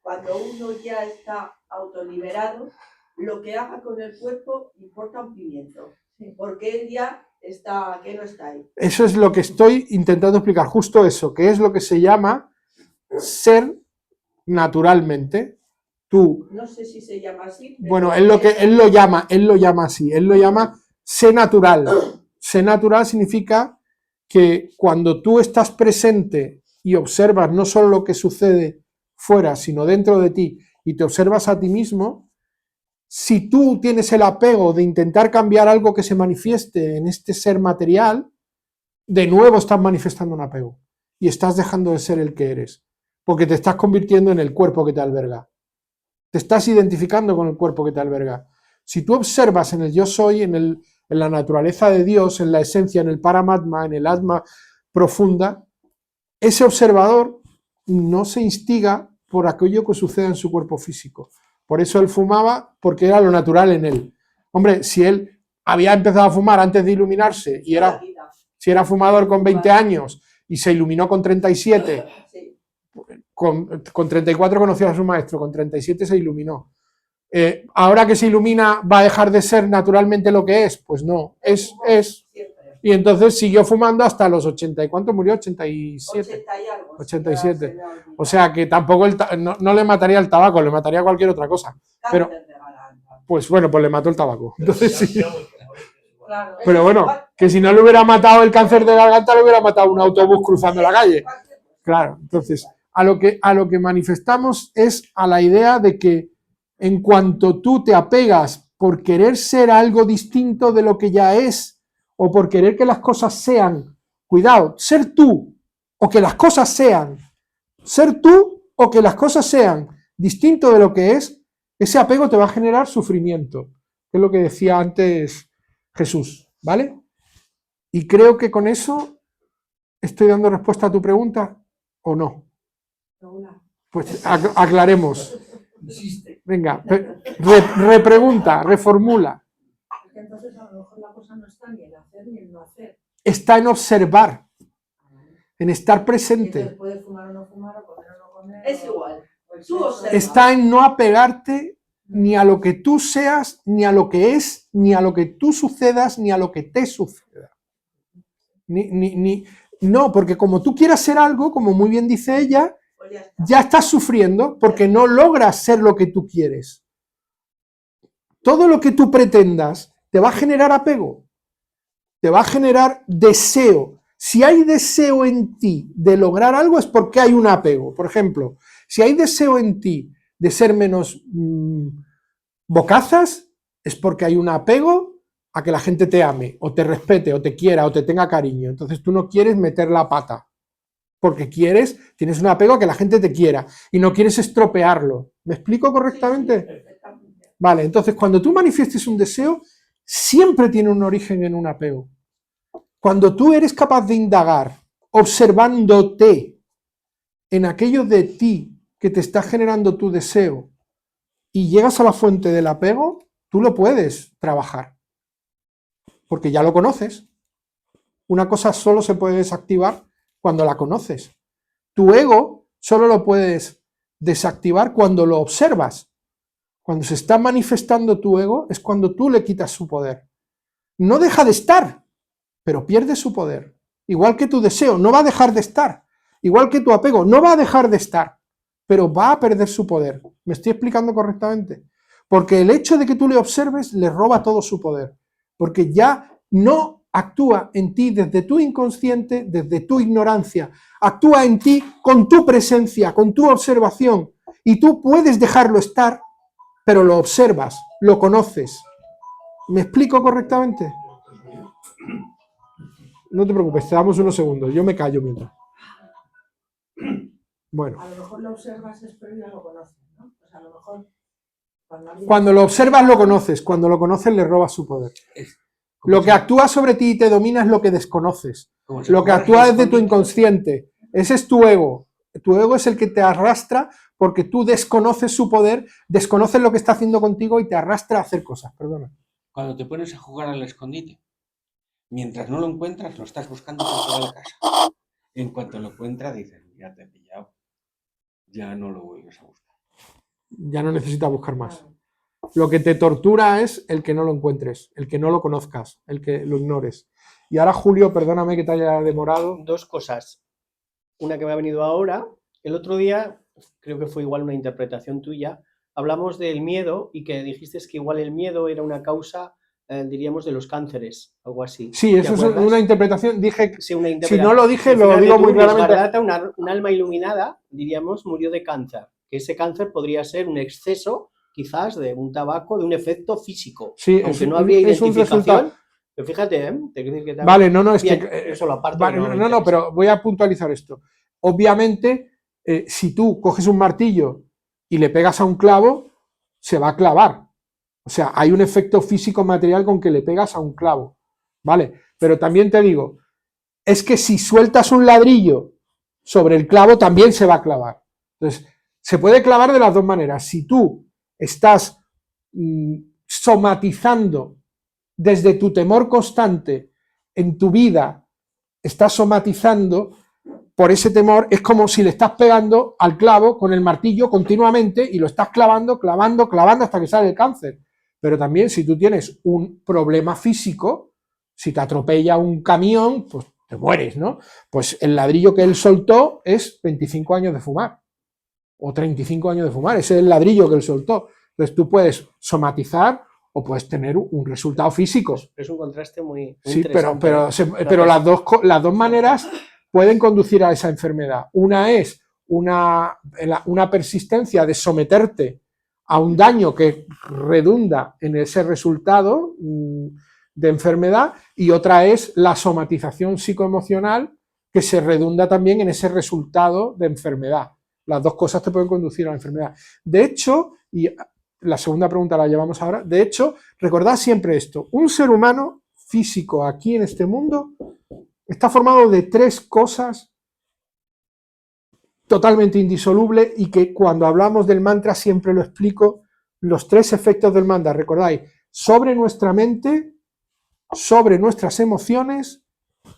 Cuando uno ya está autoliberado, lo que haga con el cuerpo importa un pimiento, porque él ya está, que no está ahí. Eso es lo que estoy intentando explicar, justo eso, que es lo que se llama ser naturalmente. Tú, no sé si se llama así. Bueno, él lo llama así, él lo llama sé natural. Sé natural significa que cuando tú estás presente y observas no solo lo que sucede fuera, sino dentro de ti, y te observas a ti mismo, si tú tienes el apego de intentar cambiar algo que se manifieste en este ser material, de nuevo estás manifestando un apego y estás dejando de ser el que eres, porque te estás convirtiendo en el cuerpo que te alberga. Te estás identificando con el cuerpo que te alberga. Si tú observas en el yo soy, en la naturaleza de Dios, en la esencia, en el Paramatma, en el Atma profunda, ese observador no se instiga por aquello que suceda en su cuerpo físico. Por eso él fumaba, porque era lo natural en él. Hombre, si él había empezado a fumar antes de iluminarse y era, si era fumador con 20 años y se iluminó con 37, Sí. con 34 conoció a su maestro, con 37 se iluminó. Ahora que se ilumina, ¿va a dejar de ser naturalmente lo que es? Pues no, es. Siempre. Y entonces siguió fumando hasta los 80. ¿Y cuánto murió? 87. 80 y algo. 87. Se me ha olvidado. O sea que tampoco no le mataría el tabaco, le mataría cualquier otra cosa. Pero, Cáncer de garganta. pues bueno, pues le mató el tabaco. Entonces sí. Claro. Pero bueno, que si no le hubiera matado el cáncer de garganta, le hubiera matado un autobús cruzando la calle. Claro, entonces, a lo que manifestamos es a la idea de que en cuanto tú te apegas por querer ser algo distinto de lo que ya es, o por querer que las cosas sean, cuidado, ser tú, o que las cosas sean, ser tú, o que las cosas sean distinto de lo que es, ese apego te va a generar sufrimiento, que es lo que decía antes Jesús, ¿vale? Y creo que con eso estoy dando respuesta a tu pregunta, ¿o no? Pues aclaremos. Venga, repregunta, reformula. Porque entonces a lo mejor la cosa no está ni en hacer ni en no hacer. Está en observar, en estar Entonces presente. puedes fumar o no fumar, o comer o no comer. Es o- igual. o el Tú sexo. observas. Está en no apegarte ni a lo que tú seas, ni a lo que es, ni a lo que tú sucedas, ni a lo que te suceda. No, porque como tú quieras ser algo, como muy bien dice ella, Pues ya está. ya estás sufriendo porque no logras ser lo que tú quieres. Todo lo que tú pretendas te va a generar apego, te va a generar deseo. Si hay deseo en ti de lograr algo es porque hay un apego. Por ejemplo, si hay deseo en ti de ser menos bocazas, es porque hay un apego a que la gente te ame, o te respete, o te quiera, o te tenga cariño. Entonces tú no quieres meter la pata, porque tienes un apego a que la gente te quiera, y no quieres estropearlo. ¿Me explico correctamente? Perfectamente. Vale, entonces cuando tú manifiestes un deseo, siempre tiene un origen en un apego. Cuando tú eres capaz de indagar, observándote en aquello de ti que te está generando tu deseo, y llegas a la fuente del apego, tú lo puedes trabajar, porque ya lo conoces. Una cosa solo se puede desactivar cuando la conoces. Tu ego solo lo puedes desactivar cuando lo observas. Cuando se está manifestando tu ego es cuando tú le quitas su poder. No deja de estar, pero pierde su poder. Igual que tu deseo no va a dejar de estar. Igual que tu apego no va a dejar de estar, pero va a perder su poder. ¿Me estoy explicando correctamente? Porque el hecho de que tú le observes le roba todo su poder. Porque ya no actúa en ti desde tu inconsciente, desde tu ignorancia. Actúa en ti con tu presencia, con tu observación. Y tú puedes dejarlo estar, pero lo observas, lo conoces. ¿Me explico correctamente? No te preocupes, te damos unos segundos. Yo me callo mientras. Bueno. A lo mejor lo observas es previo a lo conoces, ¿no? O sea, a lo mejor cuando lo observas lo conoces, cuando lo conoces le robas su poder. Lo que actúa sobre ti y te domina es lo que desconoces. Lo que actúa desde tu inconsciente. Ese es tu ego. Tu ego es el que te arrastra porque tú desconoces su poder, desconoces lo que está haciendo contigo y te arrastra a hacer cosas. Perdona. Cuando te pones a jugar al escondite, mientras no lo encuentras, lo estás buscando por toda la casa. En cuanto lo encuentras, dices, ya te he pillado. Ya no lo vuelves a buscar. Ya no necesitas buscar más. Lo que te tortura es el que no lo encuentres, el que no lo conozcas, el que lo ignores. Y ahora, Julio, perdóname que te haya demorado. Dos cosas. Una que me ha venido ahora. El otro día, creo que fue igual una interpretación tuya, hablamos del miedo y que dijiste que igual el miedo era una causa, diríamos, de los cánceres, algo así. Sí, eso es una interpretación. Dije, sí, una si no lo dije, lo digo muy claramente. Un alma iluminada, diríamos, murió de cáncer. Que ese cáncer podría ser un exceso, quizás, de un tabaco, de un efecto físico. Sí, aunque no habría identificación. Pero fíjate, te quiero decir que vale, no, es bien, que... eso lo aparte. Vale, no, pero voy a puntualizar esto. Obviamente, si tú coges un martillo y le pegas a un clavo, se va a clavar. O sea, hay un efecto físico material con que le pegas a un clavo, ¿vale? Pero también te digo, es que si sueltas un ladrillo sobre el clavo, también se va a clavar. Entonces, se puede clavar de las dos maneras. Si tú estás somatizando desde tu temor constante en tu vida estás somatizando por ese temor, es como si le estás pegando al clavo con el martillo continuamente y lo estás clavando, clavando, clavando hasta que sale el cáncer. Pero también si tú tienes un problema físico, si te atropella un camión, pues te mueres, ¿no? Pues el ladrillo que él soltó es 25 años de fumar, o 35 años de fumar, ese es el ladrillo que él soltó. Entonces tú puedes somatizar o puedes tener un resultado físico. Es un contraste muy Sí, interesante. pero las dos maneras pueden conducir a esa enfermedad. Una es una persistencia de someterte a un daño que redunda en ese resultado de enfermedad, y otra es la somatización psicoemocional que se redunda también en ese resultado de enfermedad. Las dos cosas te pueden conducir a la enfermedad. De hecho, y la segunda pregunta la llevamos ahora, de hecho, recordad siempre esto: un ser humano físico aquí en este mundo está formado de tres cosas totalmente indisolubles, y que cuando hablamos del mantra siempre lo explico, los tres efectos del mantra, recordáis, sobre nuestra mente, sobre nuestras emociones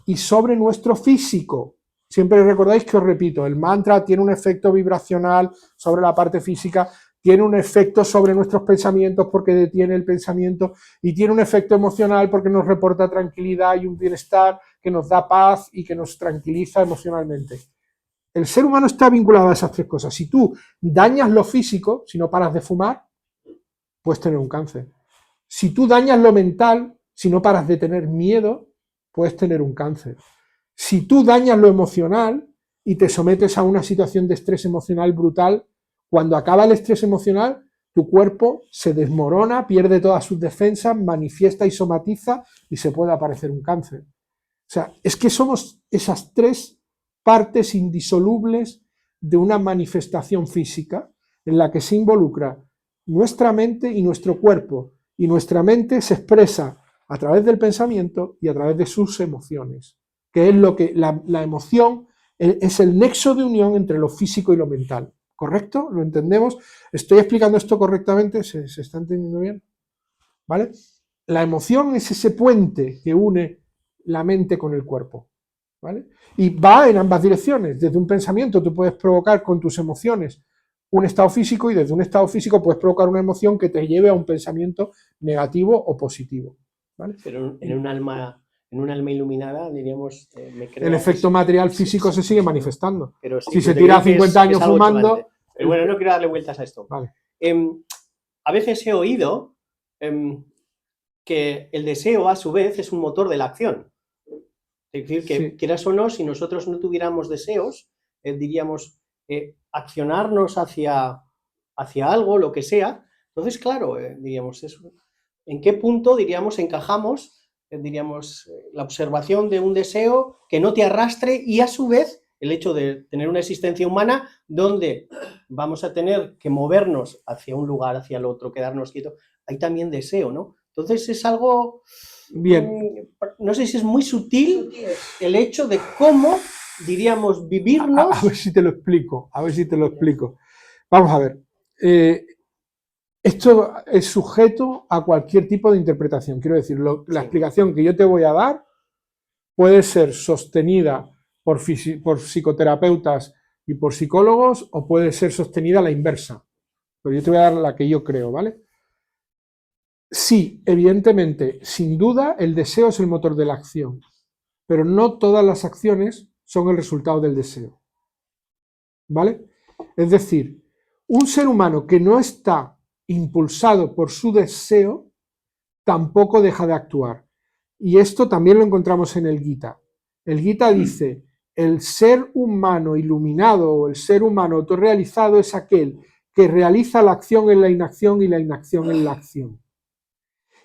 y sobre nuestro físico. Siempre recordáis que os repito, el mantra tiene un efecto vibracional sobre la parte física, tiene un efecto sobre nuestros pensamientos porque detiene el pensamiento, y tiene un efecto emocional porque nos reporta tranquilidad y un bienestar que nos da paz y que nos tranquiliza emocionalmente. El ser humano está vinculado a esas tres cosas. Si tú dañas lo físico, si no paras de fumar, puedes tener un cáncer. Si tú dañas lo mental, si no paras de tener miedo, puedes tener un cáncer. Si tú dañas lo emocional y te sometes a una situación de estrés emocional brutal, cuando acaba el estrés emocional, tu cuerpo se desmorona, pierde todas sus defensas, manifiesta y somatiza, y se puede aparecer un cáncer. O sea, es que somos esas tres partes indisolubles de una manifestación física en la que se involucra nuestra mente y nuestro cuerpo, y nuestra mente se expresa a través del pensamiento y a través de sus emociones, que es lo que la emoción es el nexo de unión entre lo físico y lo mental. ¿Correcto? ¿Lo entendemos? ¿Estoy explicando esto correctamente? ¿Se está entendiendo bien? ¿Vale? La emoción es ese puente que une la mente con el cuerpo, ¿vale? Y va en ambas direcciones. Desde un pensamiento tú puedes provocar con tus emociones un estado físico, y desde un estado físico puedes provocar una emoción que te lleve a un pensamiento negativo o positivo, ¿vale? Pero en un alma iluminada, diríamos, El efecto material físico se sigue manifestando. Pero sí, Si se te tira digo que 50 años es algo fumando... chocante. Pero bueno, no quiero darle vueltas a esto. Vale. A veces he oído que el deseo, a su vez, es un motor de la acción. Es decir, que Sí. quieras o no, si nosotros no tuviéramos deseos, diríamos, accionarnos hacia algo, lo que sea. Entonces, claro, diríamos, ¿en qué punto, diríamos, encajamos, diríamos, la observación de un deseo que no te arrastre, y a su vez el hecho de tener una existencia humana donde vamos a tener que movernos hacia un lugar, hacia el otro, quedarnos quietos? Hay también deseo, ¿no? Entonces es algo... Bien. No sé si es muy sutil el hecho de cómo, diríamos, vivirnos... A ver si te lo explico, a ver si te lo explico. Vamos a ver. Esto es sujeto a cualquier tipo de interpretación. Quiero decir, la Sí. explicación que yo te voy a dar puede ser sostenida por psicoterapeutas y por psicólogos, o puede ser sostenida a la inversa. Pero yo te voy a dar la que yo creo, ¿vale? Sí, evidentemente, sin duda, el deseo es el motor de la acción, pero no todas las acciones son el resultado del deseo, ¿vale? Es decir, un ser humano que no está impulsado por su deseo tampoco deja de actuar. Y esto también lo encontramos en el Gita. El Gita dice: el ser humano iluminado o el ser humano autorrealizado es aquel que realiza la acción en la inacción y la inacción en la acción.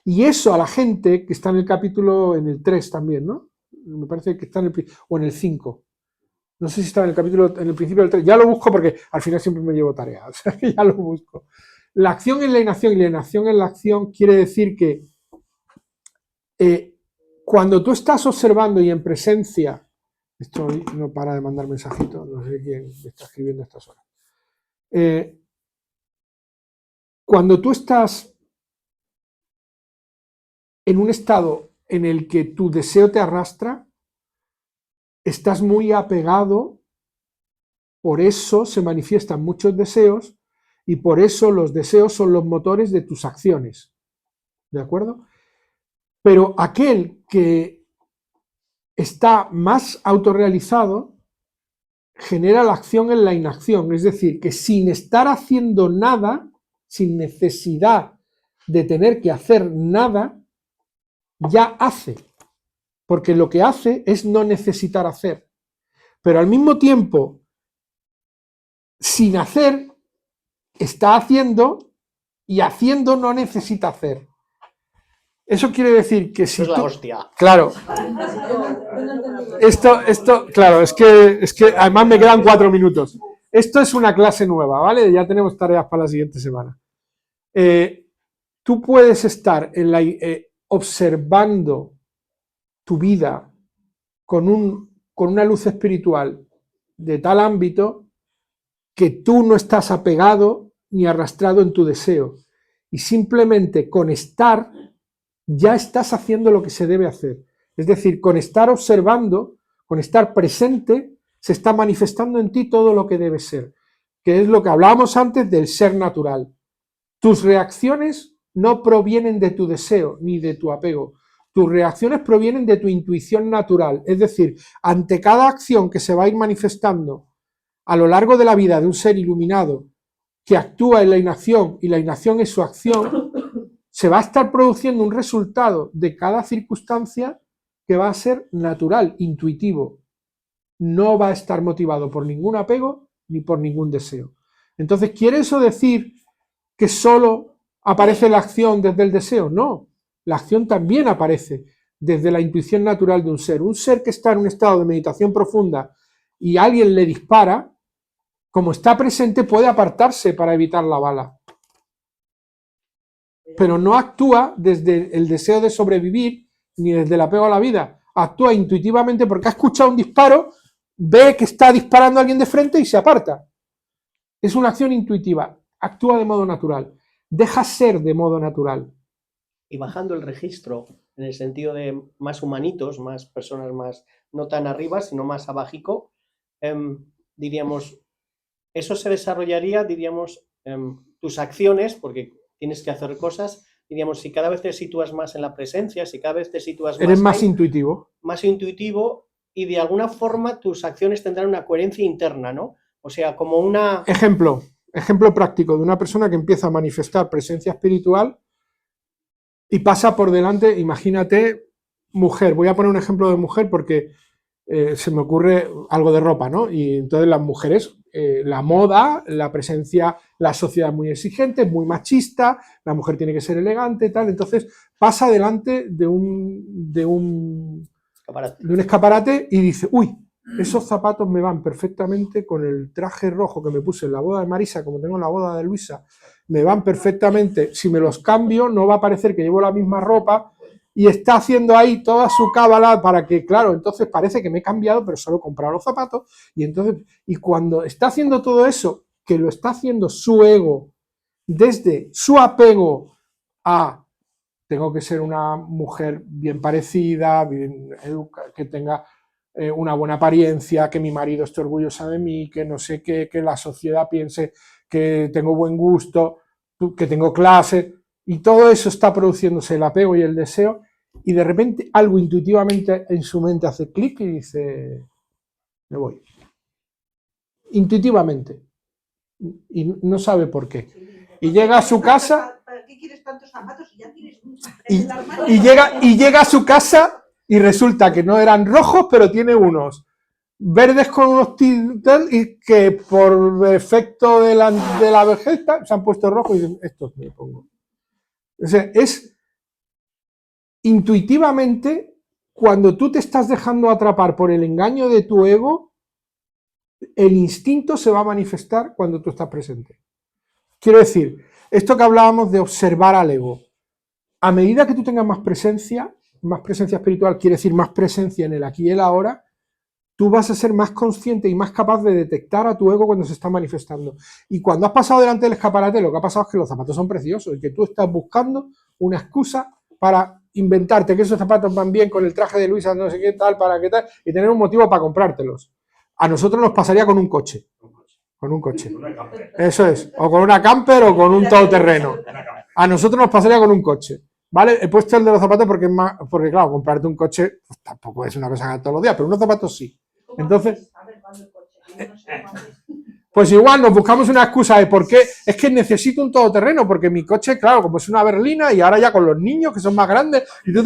Y eso a la gente que está en el capítulo, en el 3 también, ¿no? Me parece que está en el, o en el 5. No sé si está en el capítulo, en el principio del 3. Ya lo busco porque al final siempre me llevo tarea. O sea que ya lo busco. La acción en la inacción y la inacción en la acción quiere decir que cuando tú estás observando y en presencia... Esto no para de mandar mensajitos, no sé quién me está escribiendo a estas horas. Cuando tú estás en un estado en el que tu deseo te arrastra, estás muy apegado, por eso se manifiestan muchos deseos y por eso los deseos son los motores de tus acciones. ¿De acuerdo? Pero aquel que está más autorrealizado genera la acción en la inacción, es decir, que sin estar haciendo nada, sin necesidad de tener que hacer nada, ya hace, porque lo que hace es no necesitar hacer, pero al mismo tiempo, sin hacer, está haciendo y haciendo no necesita hacer. Eso quiere decir que si Es la tú... hostia. Claro. Claro, es que además me quedan 4 minutos. Esto es una clase nueva, ¿vale? Ya tenemos tareas para la siguiente semana. Tú puedes estar observando tu vida con una luz espiritual de tal ámbito que tú no estás apegado ni arrastrado en tu deseo. Y simplemente con estar ya estás haciendo lo que se debe hacer. Es decir, con estar observando, con estar presente, se está manifestando en ti todo lo que debe ser, que es lo que hablábamos antes del ser natural. Tus reacciones no provienen de tu deseo ni de tu apego. Tus reacciones provienen de tu intuición natural. Es decir, ante cada acción que se va a ir manifestando a lo largo de la vida de un ser iluminado que actúa en la inacción y la inacción es su acción, se va a estar produciendo un resultado de cada circunstancia que va a ser natural, intuitivo. No va a estar motivado por ningún apego ni por ningún deseo. Entonces, ¿quiere eso decir que solo aparece la acción desde el deseo? No, la acción también aparece desde la intuición natural de un ser. Un ser que está en un estado de meditación profunda y alguien le dispara, como está presente puede apartarse para evitar la bala. Pero no actúa desde el deseo de sobrevivir ni desde el apego a la vida. Actúa intuitivamente porque ha escuchado un disparo, ve que está disparando a alguien de frente y se aparta. Es una acción intuitiva, actúa de modo natural, deja ser de modo natural. Y bajando el registro, en el sentido de más humanitos, más personas más, no tan arriba, sino más abajico, diríamos, eso se desarrollaría, diríamos, tus acciones, porque tienes que hacer cosas, diríamos, si cada vez te sitúas más en la presencia, si cada vez te sitúas Eres más más intuitivo. Más intuitivo y de alguna forma tus acciones tendrán una coherencia interna, ¿no? O sea, como una... Ejemplo práctico de una persona que empieza a manifestar presencia espiritual y pasa por delante, imagínate, mujer, voy a poner un ejemplo de mujer porque se me ocurre algo de ropa, ¿no? Y entonces las mujeres, la moda, la presencia, la sociedad muy exigente, muy machista, la mujer tiene que ser elegante, tal, entonces pasa delante de un escaparate y dice, uy, esos zapatos me van perfectamente con el traje rojo que me puse en la boda de Marisa, como tengo en la boda de Luisa, me van perfectamente, si me los cambio no va a parecer que llevo la misma ropa, y está haciendo ahí toda su cábala para que, claro, entonces parece que me he cambiado, pero solo he comprado los zapatos, y cuando está haciendo todo eso, que lo está haciendo su ego, desde su apego a tengo que ser una mujer bien parecida, bien educada, que tenga una buena apariencia, que mi marido esté orgulloso de mí, que no sé qué, que la sociedad piense que tengo buen gusto, que tengo clase, y todo eso está produciéndose el apego y el deseo, y de repente algo intuitivamente en su mente hace clic y dice, me voy. Intuitivamente. Y no sabe por qué. Y llega a su casa... ¿Para qué quieres tantos zapatos si ya tienes y llega a su casa y resulta que no eran rojos, pero tiene unos verdes con unos tintes y que por efecto de la vejez se han puesto rojos y dicen, estos me pongo. O sea, es intuitivamente cuando tú te estás dejando atrapar por el engaño de tu ego, el instinto se va a manifestar cuando tú estás presente. Quiero decir, esto que hablábamos de observar al ego, a medida que tú tengas más presencia espiritual, quiere decir más presencia en el aquí y el ahora, tú vas a ser más consciente y más capaz de detectar a tu ego cuando se está manifestando. Y cuando has pasado delante del escaparate, lo que ha pasado es que los zapatos son preciosos y que tú estás buscando una excusa para inventarte que esos zapatos van bien con el traje de Luisa, no sé qué tal, para qué tal, y tener un motivo para comprártelos. A nosotros nos pasaría con un coche. Con un coche. Una camper. Eso es. O con una camper o con un todoterreno. A nosotros nos pasaría con un coche. ¿Vale? He puesto el de los zapatos porque es más. Porque, claro, comprarte un coche pues, tampoco es una cosa que todos los días, pero unos zapatos sí. Entonces. Pues igual nos buscamos una excusa de por qué es que necesito un todoterreno, porque mi coche, claro, como es una berlina y ahora ya con los niños que son más grandes, y tú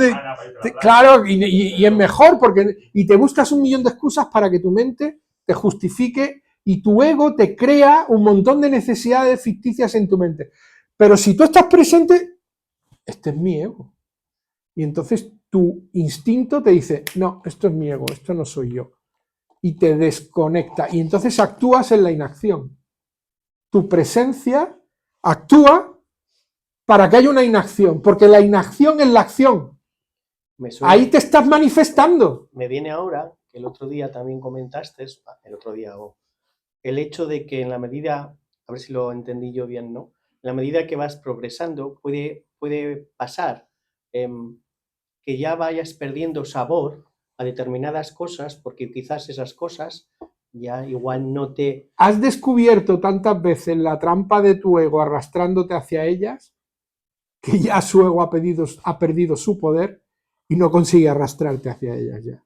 claro, y es mejor porque y te buscas un millón de excusas para que tu mente te justifique y tu ego te crea un montón de necesidades ficticias en tu mente. Pero si tú estás presente, este es mi ego. Y entonces tu instinto te dice, no, esto es mi ego, esto no soy yo. Y te desconecta. Y entonces actúas en la inacción. Tu presencia actúa para que haya una inacción, porque la inacción es la acción. Ahí te estás manifestando. Me viene ahora, que el otro día también comentaste, el hecho de que en la medida, a ver si lo entendí yo bien, ¿no? En la medida que vas progresando, puede pasar que ya vayas perdiendo sabor a determinadas cosas, porque quizás esas cosas ya igual no te... ¿Has descubierto tantas veces la trampa de tu ego arrastrándote hacia ellas que ya su ego ha perdido su poder y no consigue arrastrarte hacia ellas ya?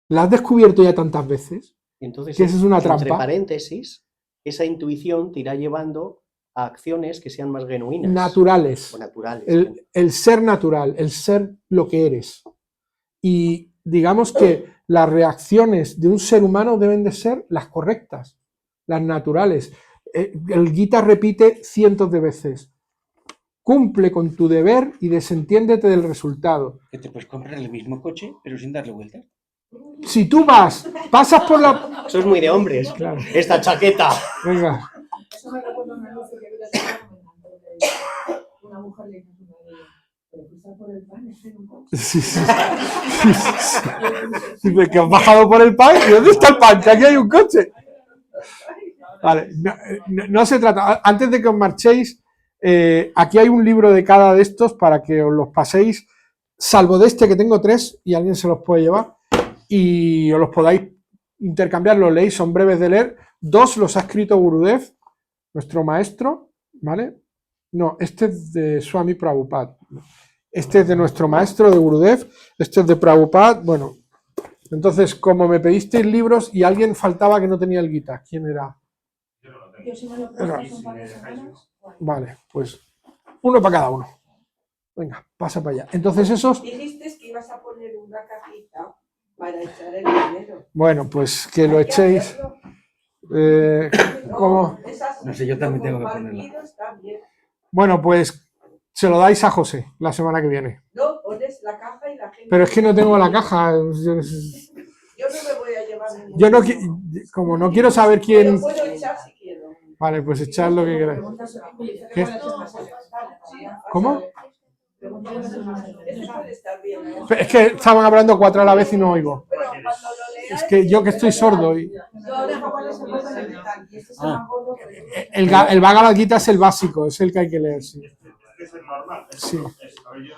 ¿La has descubierto ya tantas veces? Entonces, que esa es una entre trampa. paréntesis, esa intuición te irá llevando a acciones que sean más genuinas. Naturales. O naturales. El ser natural, el ser lo que eres. Y digamos que las reacciones de un ser humano deben de ser las correctas, las naturales. El Gita repite cientos de veces, cumple con tu deber y desentiéndete del resultado. Que te puedes comprar el mismo coche, pero sin darle vueltas. Si tú pasas por la... Eso es muy de hombres, claro. Esta chaqueta. Venga. Eso me recuerda una noche que vi la semana comentando de una mujer le dice a su marido, pero fuiste por el pan, es en un coche. Sí. Dice que has bajado por el pan, ¿y dónde está el pan? Que aquí hay un coche. Vale, no se trata, antes de que os marchéis, aquí hay un libro de cada de estos para que os los paséis, salvo de este que tengo 3 y alguien se los puede llevar y os los podáis intercambiar, los leéis, son breves de leer. 2 los ha escrito Gurudev, nuestro maestro, ¿vale? No, este es de Swami Prabhupada. Este es de nuestro maestro, de Gurudev, este es de Prabhupada. Bueno, entonces, como me pedisteis libros y alguien faltaba que no tenía el Gita, ¿quién era? Yo si me lo prestas un par de semanas. Vale, pues uno para cada uno. Venga, pasa para allá. Entonces esos... Dijiste que ibas a poner una cajita para echar el dinero. Bueno, pues que lo echéis... ¿cómo? No sé, yo también tengo que ponerla. Bueno, pues se lo dais a José la semana que viene. No, pones la caja y la gente... Pero es que no tengo la caja. Yo no me voy a llevar ningún... Yo no, como no quiero saber quién... Pero puedo echar si quiero. Vale, pues echad lo que queráis. ¿Qué? ¿Cómo? Eso puede estar bien. Es que estaban hablando 4 a la vez y no oigo. Pero cuando lo leas... Es que yo que estoy sordo y... El Bhagavad Gita es el básico, es el que hay que leer, sí. Sí.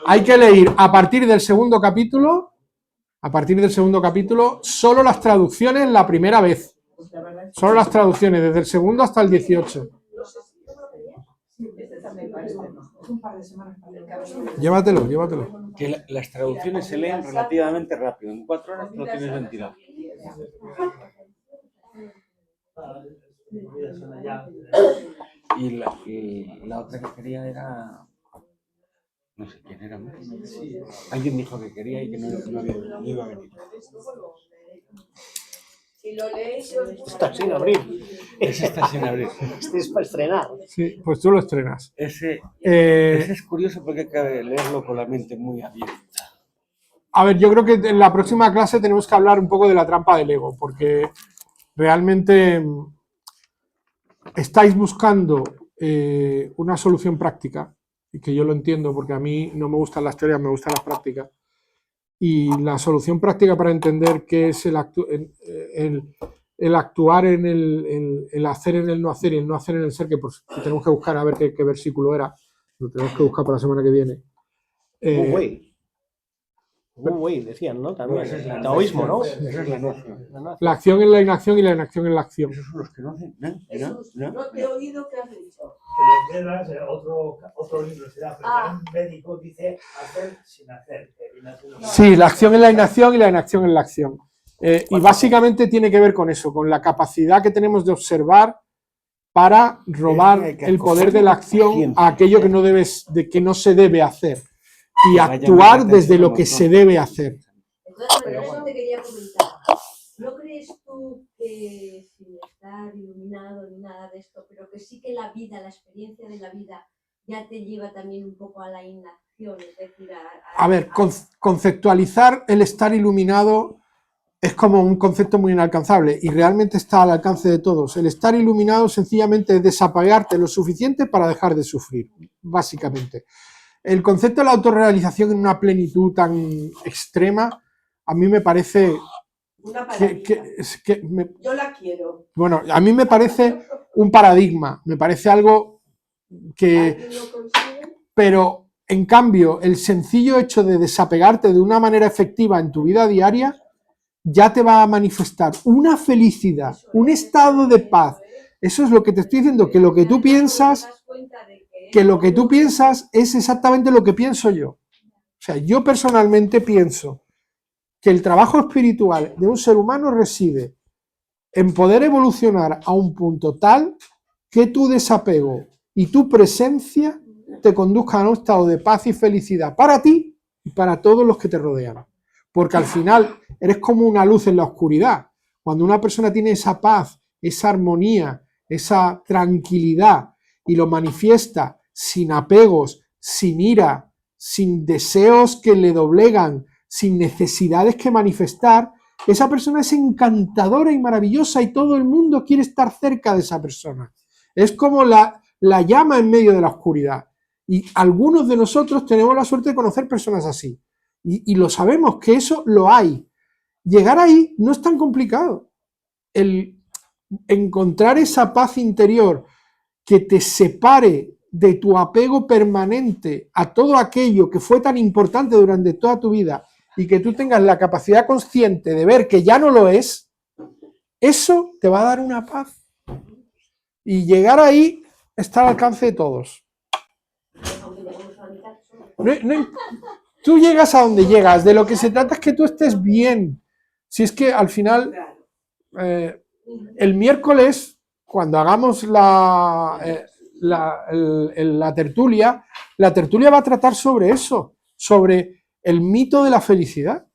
Hay que leer a partir del segundo capítulo, solo las traducciones la primera vez. Solo las traducciones, desde el segundo hasta el 18. Llévatelo. Que las traducciones se leen relativamente rápido. En 4 horas te lo tienes ventilado. Y la otra que quería era... No sé quién era. Alguien dijo que quería y que no iba a venir. Si lo leéis... Está sin abrir. Ese está sin abrir. Este es para estrenar. Sí, pues tú lo estrenas. Ese es curioso porque hay que leerlo con la mente muy abierta. A ver, yo creo que en la próxima clase tenemos que hablar un poco de la trampa del ego, porque realmente estáis buscando una solución práctica, y que yo lo entiendo porque a mí no me gustan las teorías, me gustan las prácticas, y la solución práctica para entender qué es el actuar en el hacer en el no hacer y el no hacer en el ser, que tenemos que buscar a ver qué versículo era, lo tenemos que buscar para la semana que viene. Eh, Wu Wei, decían, ¿no? También. No, esa es la Taoísmo, ¿no? noción, esa es la noción. la acción es la inacción y la inacción es la acción. Esos son los que no hacen. ¿No? Jesús, ¿No? no te he oído qué has dicho. Que los Vedas, otro libro será, pero Ah. un médico dice hacer sin hacer. que viene a ser lo mismo. Sí, la acción es la inacción y la inacción es la acción. Y básicamente tiene que ver con eso, con la capacidad que tenemos de observar para robar hay que el poder de acoger la acción ciencia. a aquello que no se debe hacer y Que vaya actuar más desde lo atención que a se los debe hacer. Entonces, pero eso te quería comentar. ¿No crees tú que sin estar iluminado ni nada de esto, pero que sí que la vida, la experiencia de la vida, ya te lleva también un poco a la inacción? Es decir, A ver, conceptualizar el estar iluminado es como un concepto muy inalcanzable y realmente está al alcance de todos. El estar iluminado sencillamente es desapegarte lo suficiente para dejar de sufrir, básicamente. El concepto de la autorrealización en una plenitud tan extrema, a mí me parece Una maravilla. Yo la quiero. bueno, a mí me parece un paradigma, me parece algo que... ¿Alguien lo consigue? Pero, en cambio, el sencillo hecho de desapegarte de una manera efectiva en tu vida diaria ya te va a manifestar una felicidad, un estado de paz. Eso es lo que te estoy diciendo, que lo que tú piensas es exactamente lo que pienso yo. O sea, yo personalmente pienso que el trabajo espiritual de un ser humano reside en poder evolucionar a un punto tal que tu desapego y tu presencia te conduzcan a un estado de paz y felicidad para ti y para todos los que te rodean. Porque al final eres como una luz en la oscuridad. Cuando una persona tiene esa paz, esa armonía, esa tranquilidad y lo manifiesta sin apegos, sin ira, sin deseos que le doblegan, sin necesidades que manifestar, esa persona es encantadora y maravillosa y todo el mundo quiere estar cerca de esa persona. Es como la llama en medio de la oscuridad. Y algunos de nosotros tenemos la suerte de conocer personas así. Y lo sabemos, que eso lo hay. Llegar ahí no es tan complicado. El encontrar esa paz interior que te separe de tu apego permanente a todo aquello que fue tan importante durante toda tu vida y que tú tengas la capacidad consciente de ver que ya no lo es, eso te va a dar una paz. Y llegar ahí está al alcance de todos. Tú llegas a donde llegas, de lo que se trata es que tú estés bien. Si es que al final, el miércoles, cuando hagamos la tertulia va a tratar sobre eso, sobre el mito de la felicidad.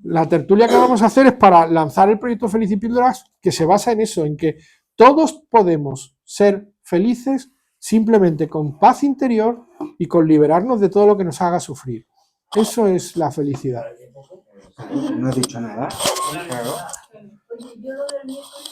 La tertulia que vamos a hacer es para lanzar el proyecto Feliz y Píldoras, que se basa en eso, en que todos podemos ser felices simplemente con paz interior y con liberarnos de todo lo que nos haga sufrir. Eso es la felicidad. No he dicho nada. Claro. Oye, yo lo del miércoles